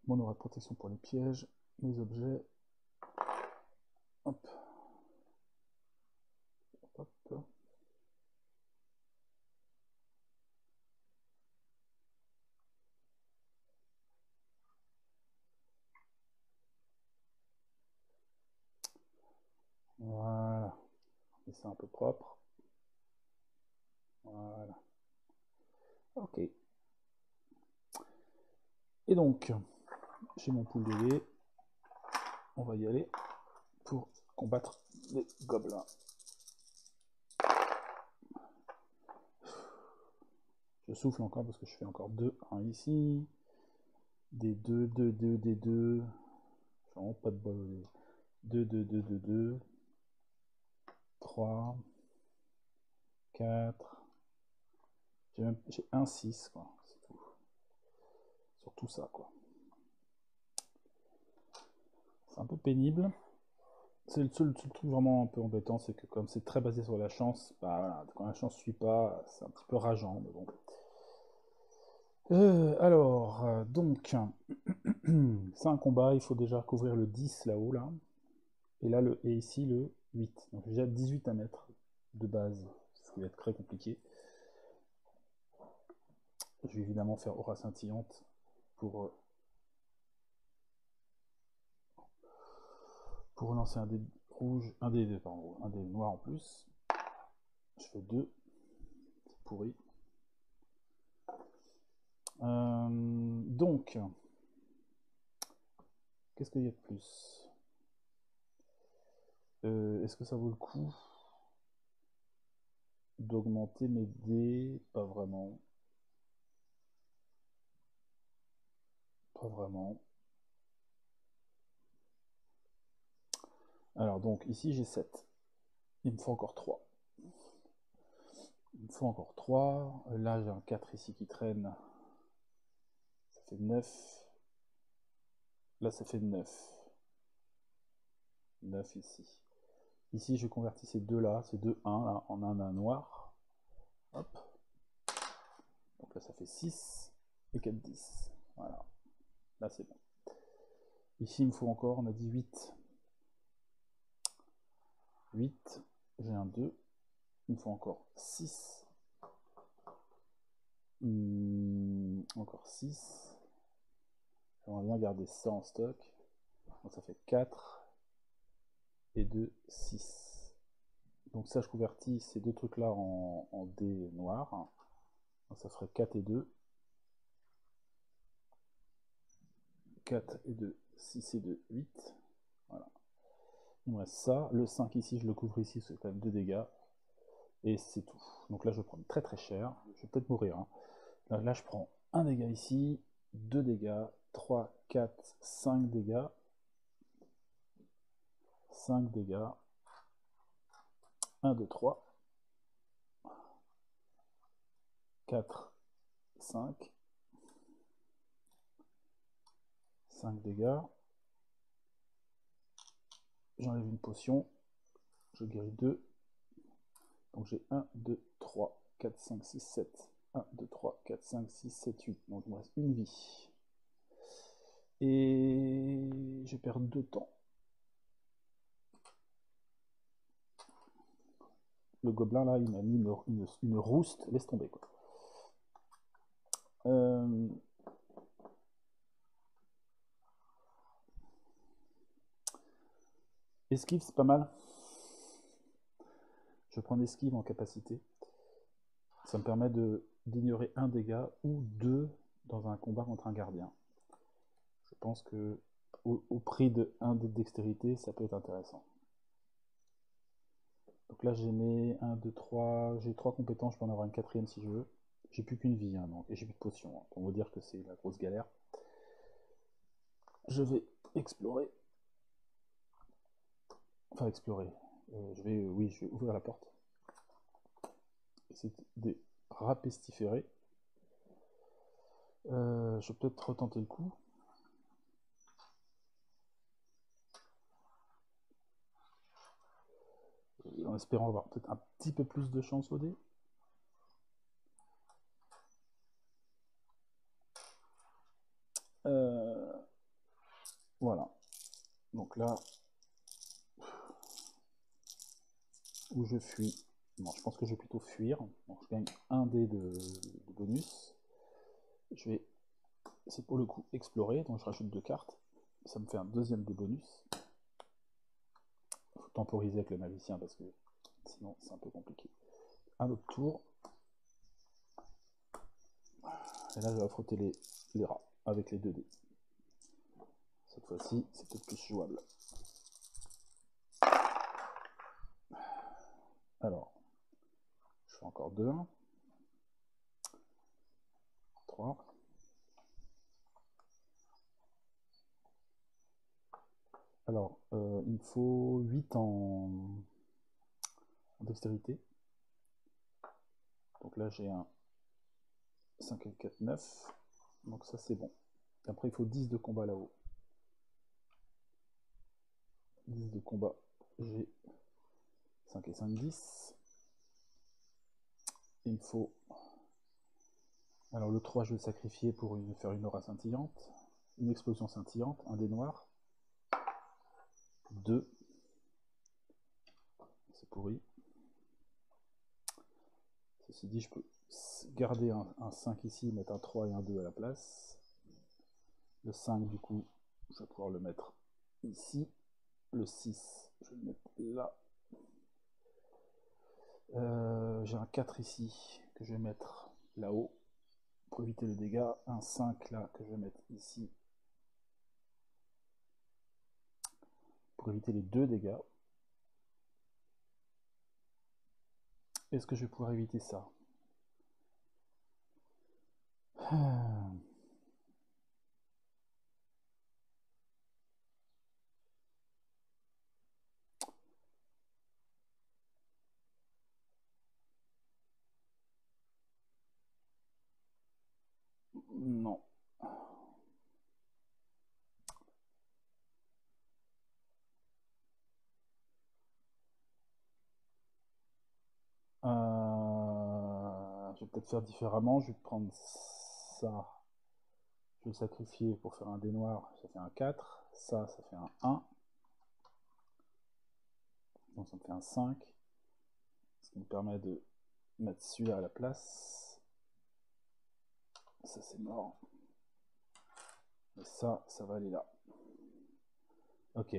Speaker 1: Mon aura de protection pour les pièges, mes objets. Hop. Hop. laisser ça un peu propre. Voilà. Ok. Et donc, j'ai mon pool de dés. On va y aller pour combattre les gobelins. Je souffle encore parce que je fais encore 2, 1 ici. Des 2, 2, 2, des 2. Vraiment pas de bol. 2, 2, 2, 2, 2. 3. 4. J'ai 1, 6, quoi. C'est tout. Sur tout ça, quoi. C'est un peu pénible. C'est le seul truc vraiment un peu embêtant, c'est que comme c'est très basé sur la chance, bah voilà, quand la chance ne suit pas, c'est un petit peu rageant, mais bon. Donc, c'est un combat, il faut déjà couvrir le 10 là-haut, là. Et là, et ici, le 8. Donc j'ai déjà 18 à mettre de base, ce qui va être très compliqué. Je vais évidemment faire aura scintillante pour relancer un dé rouge, un dé noir en plus. Je fais 2. C'est pourri. Donc, qu'est-ce qu'il y a de plus? Est-ce que ça vaut le coup d'augmenter mes dés? Pas vraiment. Pas vraiment. Alors donc, ici j'ai 7. Il me faut encore 3. Il me faut encore 3. Là j'ai un 4 ici qui traîne. Ça fait 9. Là ça fait 9. 9 ici. Ici je convertis ces deux là, ces deux 1 là, en un noir. Hop. Donc là ça fait 6 et 4, 10. Voilà. Là c'est bon. Ici il me faut encore, on a dit 8. 8. J'ai un 2. Il me faut encore 6. Encore 6. J'aimerais bien garder ça en stock. Donc ça fait 4 et 2, 6. Donc ça, je convertis ces deux trucs-là en dés noirs. Donc ça ferait 4 et 2. 4 et 2, 6 et 2, 8. Voilà. Il me reste ça. Le 5 ici, je le couvre ici, c'est quand même 2 dégâts. Et c'est tout. Donc là, je vais prendre très très cher. Je vais peut-être mourir. Hein. Là, je prends 1 dégât ici, 2 dégâts, 3, 4, 5 dégâts. 5 dégâts. 1, 2, 3. 4, 5. 5 dégâts. J'enlève une potion. Je guéris 2. Donc j'ai 1, 2, 3, 4, 5, 6, 7. 1, 2, 3, 4, 5, 6, 7, 8. Donc il me reste une vie. Et je perds 2 temps. Le gobelin là, il m'a mis une rouste. Laisse tomber quoi. Esquive, c'est pas mal. Je prends esquive en capacité. Ça me permet d'ignorer un dégât ou 2 dans un combat contre un gardien. Je pense que au prix de 1 dé de dextérité, ça peut être intéressant. Donc là, j'ai mes 1, 2, 3. J'ai 3 compétences, je peux en avoir une quatrième si je veux. J'ai plus qu'une vie, hein, donc, et j'ai plus de potions. Hein. On va dire que c'est la grosse galère. Je vais explorer. Enfin, explorer. Oui, je vais ouvrir la porte. Essayer de rapestiférer. Je vais peut-être retenter le coup. En espérant avoir peut-être un petit peu plus de chance au dé. Voilà. Donc là, où je fuis. Non, je pense que je vais plutôt fuir. Donc je gagne un dé de bonus. Je vais, c'est pour le coup, explorer. Donc je rajoute 2 cartes. Ça me fait un deuxième dé bonus. Il faut temporiser avec le magicien parce que Sinon, c'est un peu compliqué. Un autre tour. Et là, je vais frotter les rats avec les 2 dés. Cette fois-ci, c'est peut-être plus jouable. Alors, je fais encore 2. 3. Alors, il me faut 8 en dextérité. Donc là, j'ai un 5 et 4, 9. Donc ça, c'est bon. Et après, il faut 10 de combat là-haut. 10 de combat, j'ai 5 et 5, 10. Il me faut... Alors le 3, je vais le sacrifier pour faire une aura scintillante. Une explosion scintillante, un dé noir. 2. C'est pourri. Ceci dit, je peux garder un 5 ici, mettre un 3 et un 2 à la place. Le 5, du coup, je vais pouvoir le mettre ici. Le 6, je vais le mettre là. J'ai un 4 ici, que je vais mettre là-haut, pour éviter le dégât. Un 5 là, que je vais mettre ici, pour éviter les 2 dégâts. Est-ce que je vais pouvoir éviter ça? Non. Je vais peut-être faire différemment. Je vais prendre ça. Je vais le sacrifier pour faire un dé noir. Ça fait un 4. Ça fait un 1. Donc ça me fait un 5. Ce qui me permet de mettre celui-là à la place. Ça, c'est mort. Et ça va aller là. Ok.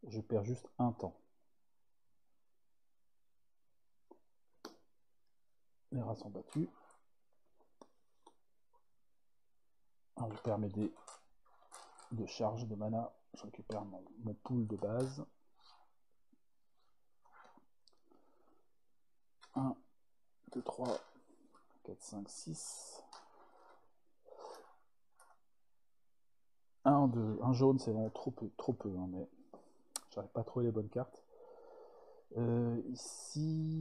Speaker 1: Je perds juste un temps. Les rats sont battus. Alors, je perds mes dés de charge de mana. Je récupère mon pool de base. 1, 2, 3, 4, 5, 6. Un jaune, c'est vraiment trop peu, hein, mais j'arrive pas à trouver les bonnes cartes. Ici,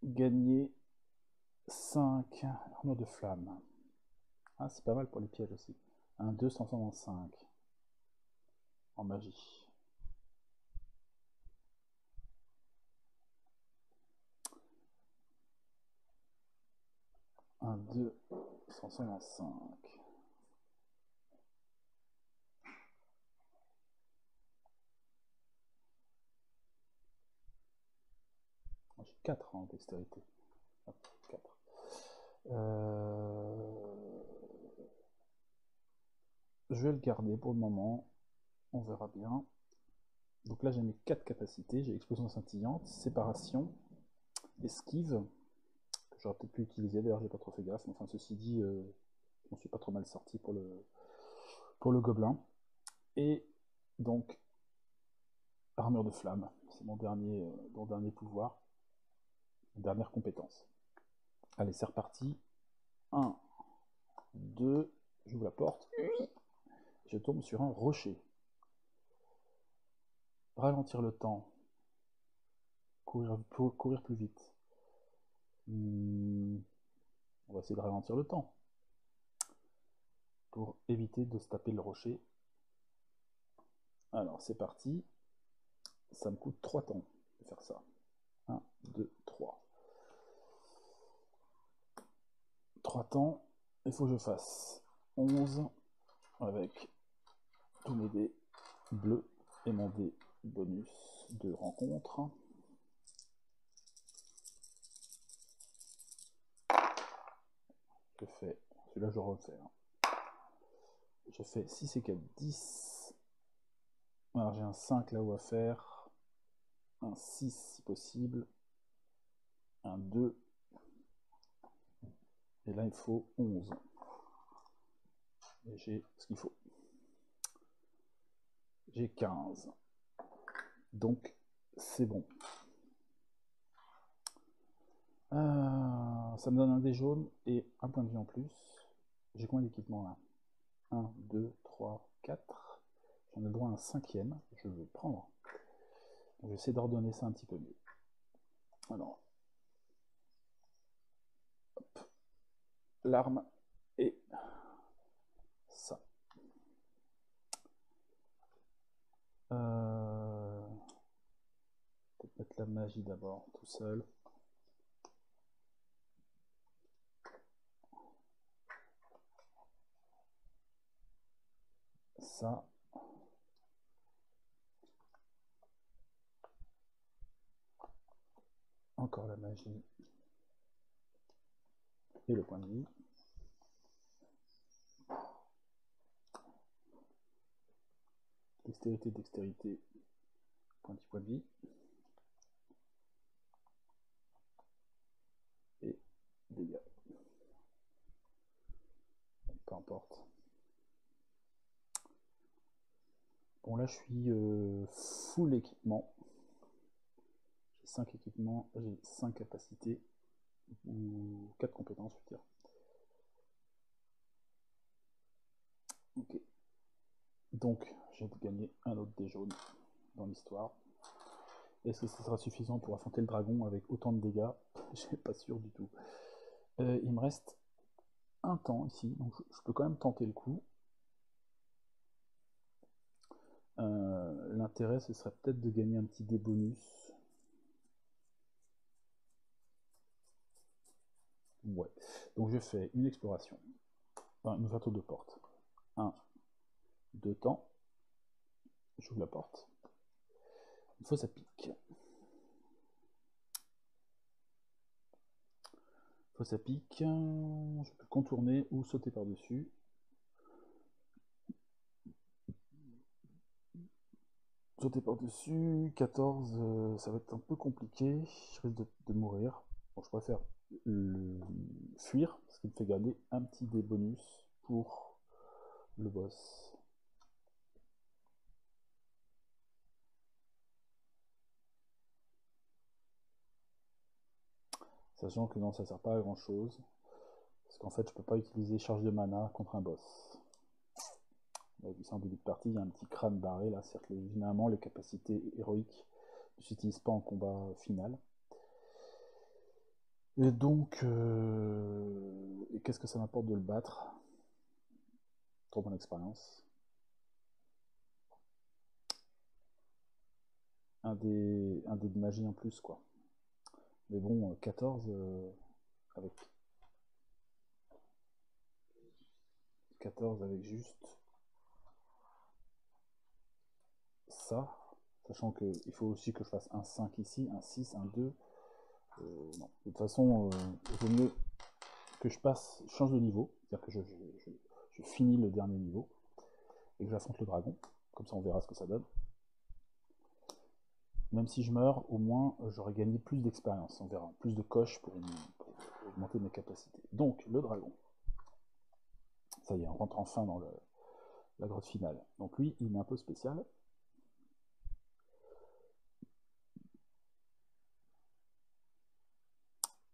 Speaker 1: gagner 5 armures de flamme. Ah, c'est pas mal pour les pièges aussi. Un 265 en magie. Un 255. J'ai 4 en dextérité. Hop, 4. Je vais le garder pour le moment. On verra bien. Donc là, j'ai mes 4 capacités. J'ai explosion scintillante, séparation, esquive, que j'aurais peut-être pu utiliser. D'ailleurs, j'ai pas trop fait gaffe. Enfin, ceci dit, je m'en suis pas trop mal sorti pour le gobelin. Et donc, armure de flamme. C'est mon dernier pouvoir. Dernière compétence. Allez, c'est reparti. 1, 2, j'ouvre la porte. Je tombe sur un rocher. Ralentir le temps. Courir plus vite. On va essayer de ralentir le temps. Pour éviter de se taper le rocher. Alors, c'est parti. Ça me coûte 3 temps de faire ça. 1, 2, 3. 3 temps. Il faut que je fasse 11 avec tous mes dés bleus et mon dé bonus de rencontre. Je fais, celui-là je refais. Je fais 6 et 4, 10. Alors j'ai un 5 là-haut à faire. Un 6 si possible. Un 2. Et là il faut 11. Et j'ai ce qu'il faut. J'ai 15. Donc c'est bon. Ça me donne un dé jaune et un point de vie en plus. J'ai combien d'équipements là? 1, 2, 3, 4. J'en ai le droit à un 5e. Je vais prendre. Je vais essayer d'ordonner ça un petit peu mieux. Alors, hop, l'arme et ça. Peut-être mettre la magie d'abord, tout seul. Ça. Encore la magie. Et le point de vie. Dextérité, dextérité. Point de vie. Et dégâts. Peu importe. Bon là je suis full équipement. J'ai 5 équipements, j'ai 5 capacités. Ou 4 compétences, je veux dire. Ok. Donc, j'ai gagné un autre dé jaune dans l'histoire. Est-ce que ça sera suffisant pour affronter le dragon avec autant de dégâts? Je suis pas sûr du tout. Il me reste un temps ici, donc je peux quand même tenter le coup. L'intérêt, ce serait peut-être de gagner un petit dé bonus. Ouais. Donc je fais une exploration. Enfin, une ouverture de porte. 1, 2 temps. J'ouvre la porte. Une fois ça pique. Fois ça pique. Je peux contourner ou sauter par-dessus. Sauter par-dessus. 14, ça va être un peu compliqué. Je risque de mourir. Bon, je préfère fuir, ce qui me fait garder un petit dé bonus pour le boss. Sachant que non, ça sert pas à grand chose. Parce qu'en fait, je peux pas utiliser charge de mana contre un boss. Vous savez, en début de partie, il y a un petit crâne barré là. C'est-à-dire que généralement, les capacités héroïques ne s'utilisent pas en combat final. Et donc, qu'est-ce que ça m'apporte de le battre? Trop bonne expérience. Un dé de magie en plus, quoi. Mais bon, 14 avec 14 avec juste ça, sachant qu'il faut aussi que je fasse un 5 ici, un 6, un 2. Non. De toute façon, il vaut mieux que je change de niveau, c'est-à-dire que je finis le dernier niveau et que j'affronte le dragon. Comme ça, on verra ce que ça donne. Même si je meurs, au moins, j'aurai gagné plus d'expérience. On verra, plus de coches pour augmenter mes capacités. Donc, le dragon. Ça y est, on rentre enfin dans la grotte finale. Donc lui, il est un peu spécial.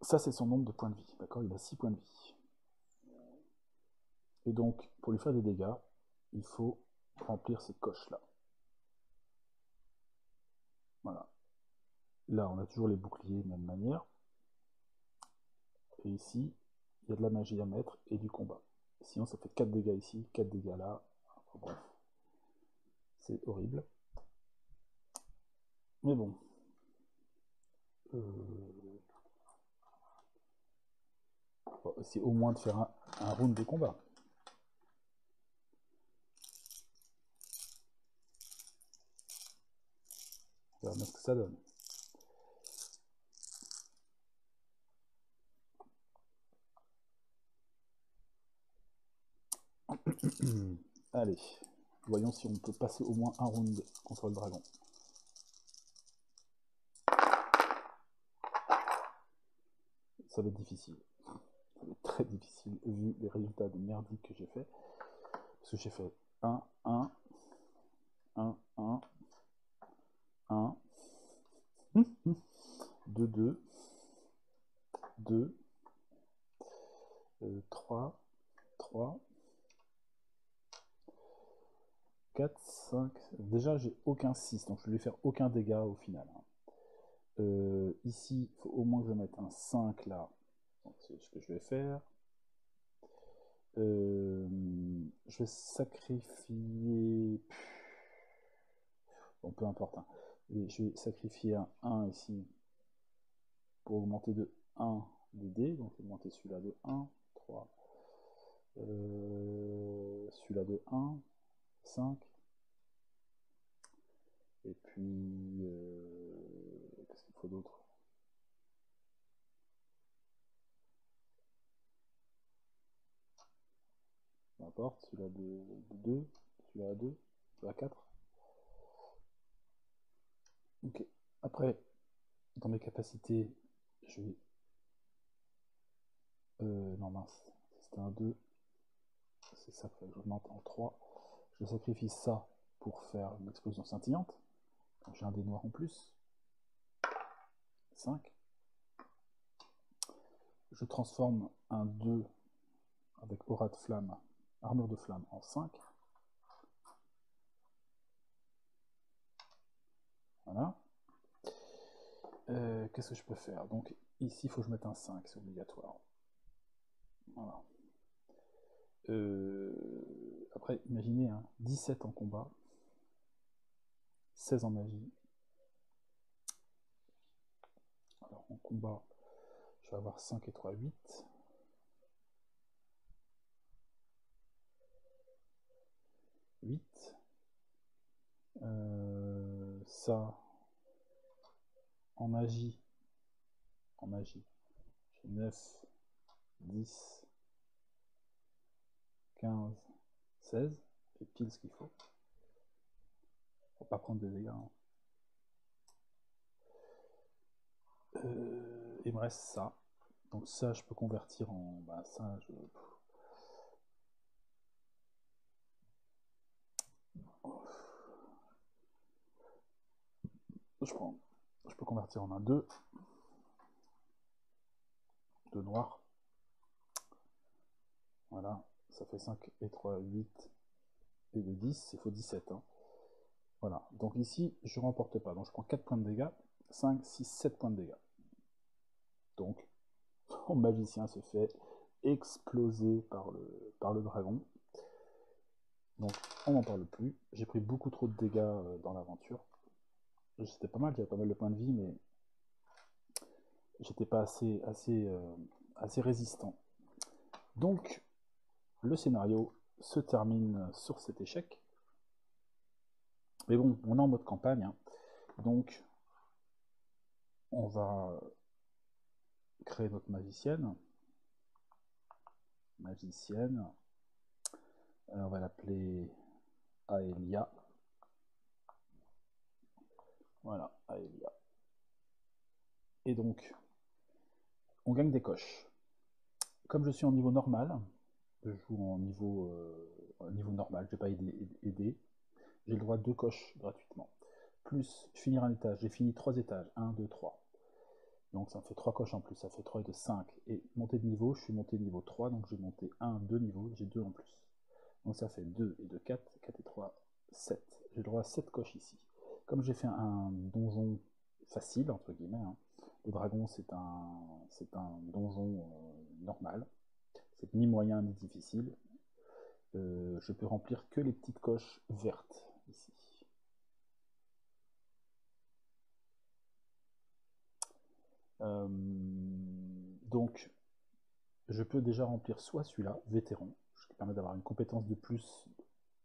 Speaker 1: Ça, c'est son nombre de points de vie. D'accord, il a 6 points de vie. Et donc, pour lui faire des dégâts, il faut remplir ces coches-là. Voilà. Là, on a toujours les boucliers de même manière. Et ici, il y a de la magie à mettre et du combat. Sinon, ça fait 4 dégâts ici, 4 dégâts là. Enfin, bref. C'est horrible. Mais bon. C'est au moins de faire un round de combat. On va voir ce que ça donne. Allez, Voyons si on peut passer au moins un round contre le dragon. Ça va être difficile. Ça va être très difficile vu les résultats de merdiques que j'ai fait. Parce que j'ai fait 1, 1, 1, 1, 1, 2, 2, 2, 3, 3, 4, 5. Déjà, j'ai aucun 6, donc je ne vais lui faire aucun dégât au final. Ici, il faut au moins que je mette un 5 là. C'est ce que je vais faire. Je vais sacrifier... Bon, peu importe. Hein. Je vais sacrifier un 1 ici pour augmenter de 1 les dés. Donc, je vais augmenter celui-là de 1, 3. Celui-là de 1, 5. Et puis, qu'est-ce qu'il faut d'autre? Peu importe, celui-là de 2, celui-là à 2, celui-là à 4. Ok. Après, dans mes capacités, je vais... non mince, c'était un 2. C'est ça que j'augmente en 3. Je sacrifie ça pour faire une explosion scintillante. Donc j'ai un dé noir en plus. 5. Je transforme un 2 avec aura de flamme, armure de flamme en 5. Voilà. Qu'est-ce que je peux faire? Donc ici, il faut que je mette un 5, c'est obligatoire. Voilà. Après, imaginez, hein, 17 en combat, 16 en magie. Alors en combat, je vais avoir 5 et 3, 8. 8. Ça, en magie, j'ai 9, 10, 15, 16. J'ai pile ce qu'il faut. Faut pas prendre des dégâts. Hein. Il me reste ça. Donc ça, je peux convertir en... Bah ça, je peux convertir en un 2. 2 noirs. Voilà, ça fait 5 et 3, 8 et de 10, il faut 17. Hein. Voilà, donc ici, je ne remporte pas. Donc je prends 4 points de dégâts, 5, 6, 7 points de dégâts. Donc, mon magicien se fait exploser par le dragon. Donc, on n'en parle plus. J'ai pris beaucoup trop de dégâts dans l'aventure. C'était pas mal, j'avais pas mal de points de vie, mais j'étais pas assez résistant. Donc, le scénario se termine sur cet échec. Mais bon, on est en mode campagne, hein. Donc on va créer notre magicienne. On va l'appeler Aelia. Voilà, Aelia. Et donc, on gagne des coches. Comme je suis en niveau normal, je joue en niveau normal, je ne vais pas aider. J'ai le droit à 2 coches gratuitement. Plus finir un étage, j'ai fini 3 étages, 1, 2, 3. Donc ça me fait 3 coches en plus, ça fait 3 et 2, 5. Et monter de niveau, je suis monté niveau 3, donc j'ai monté 1, 2 niveaux, j'ai 2 en plus. Donc ça fait 2 et 2, 4, 4 et 3, 7. J'ai le droit à 7 coches ici. Comme j'ai fait un donjon facile, entre guillemets, hein, le dragon c'est un donjon normal, c'est ni moyen ni difficile, je peux remplir que les petites coches vertes ici. Donc je peux déjà remplir soit celui-là, vétéran, ce qui permet d'avoir une compétence de plus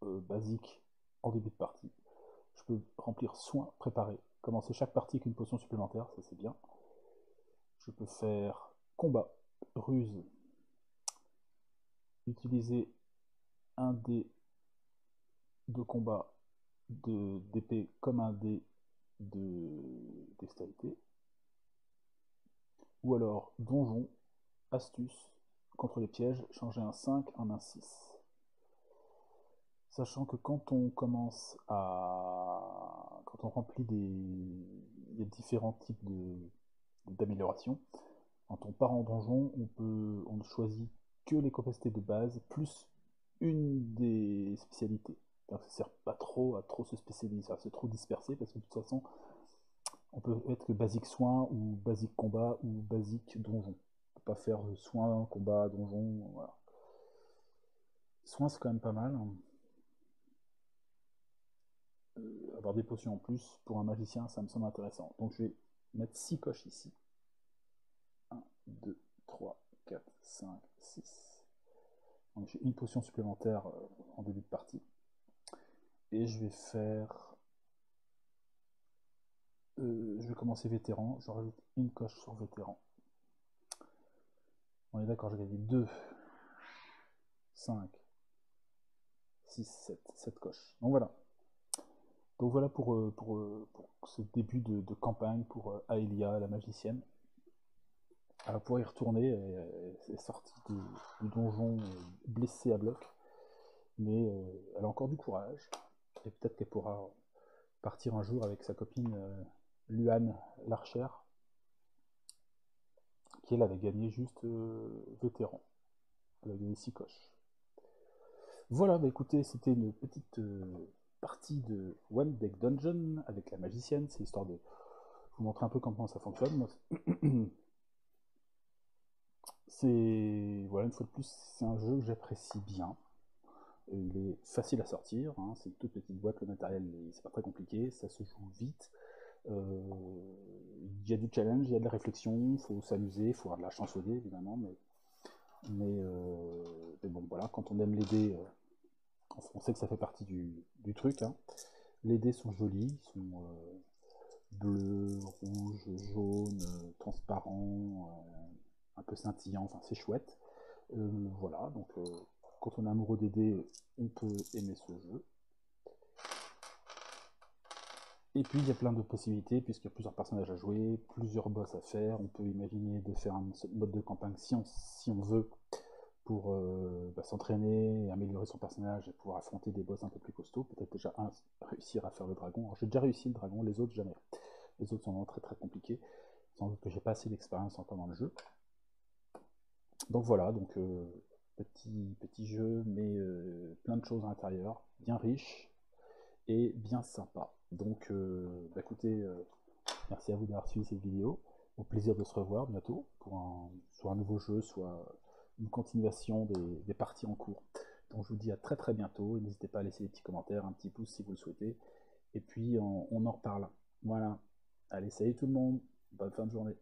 Speaker 1: basique en début de partie. Je peux remplir soin préparé, commencer chaque partie avec une potion supplémentaire, ça c'est bien. Je peux faire combat, ruse, utiliser un dé de combat d'épée comme un dé de dextérité. Ou alors donjon, astuce, contre les pièges, changer un 5 en un 6. Sachant que quand on commence à... quand on remplit des... il y a différents types d'améliorations. Quand on part en donjon, on ne choisit que les capacités de base, plus une des spécialités. Donc ça ne sert pas trop à trop se spécialiser, c'est trop dispersé, parce que de toute façon, on peut être que basique soin, ou basique combat, ou basique donjon. On peut pas faire soin, combat, donjon, voilà. Soin, c'est quand même pas mal. Avoir des potions en plus, pour un magicien, ça me semble intéressant. Donc je vais mettre 6 coches ici. 1, 2, 3, 4, 5, 6. Donc j'ai une potion supplémentaire en début de partie. Et je vais faire... je vais commencer vétéran. Je rajoute une coche sur vétéran. On est d'accord, j'ai gagné 2, 5, 6, 7. 7 coches. Donc voilà. Donc voilà pour ce début de campagne pour Aelia, la magicienne. Elle va pouvoir y retourner. Elle est sortie du donjon blessée à bloc. Mais elle a encore du courage. Et peut-être qu'elle pourra partir un jour avec sa copine Luan l'archère, qui elle avait gagné juste vétéran. Elle a gagné 6 coches. Voilà, bah écoutez, c'était une petite partie de One Deck Dungeon avec la magicienne. C'est histoire de vous montrer un peu comment ça fonctionne. C'est, voilà, une fois de plus, c'est un jeu que j'apprécie bien. Il est facile à sortir, hein, c'est une toute petite boîte, le matériel, c'est pas très compliqué, ça se joue vite. Il y a du challenge, il y a de la réflexion, il faut s'amuser, il faut avoir de la chance au dé, évidemment, mais bon, voilà, quand on aime les dés, on sait que ça fait partie du truc. Hein. Les dés sont jolis, ils sont bleus, rouges, jaunes, transparents, un peu scintillants, enfin c'est chouette. Voilà, donc quand on est amoureux des dés, on peut aimer ce jeu. Et puis il y a plein de possibilités, puisqu'il y a plusieurs personnages à jouer, plusieurs boss à faire. On peut imaginer de faire un mode de campagne si on veut, pour s'entraîner et améliorer son personnage et pouvoir affronter des boss un peu plus costauds. Peut-être déjà réussir à faire le dragon. Alors j'ai déjà réussi le dragon, les autres jamais. Les autres sont vraiment très très compliqués. Sans doute que j'ai pas assez d'expérience encore dans le jeu. Donc voilà, donc petit jeu, mais plein de choses à l'intérieur, bien riche et bien sympa. Donc écoutez, merci à vous d'avoir suivi cette vidéo. Au plaisir de se revoir bientôt pour soit un nouveau jeu, soit une continuation des parties en cours. Donc je vous dis à très très bientôt. N'hésitez pas à laisser des petits commentaires, un petit pouce si vous le souhaitez. Et puis on en reparle. Voilà. Allez, salut tout le monde. Bonne fin de journée.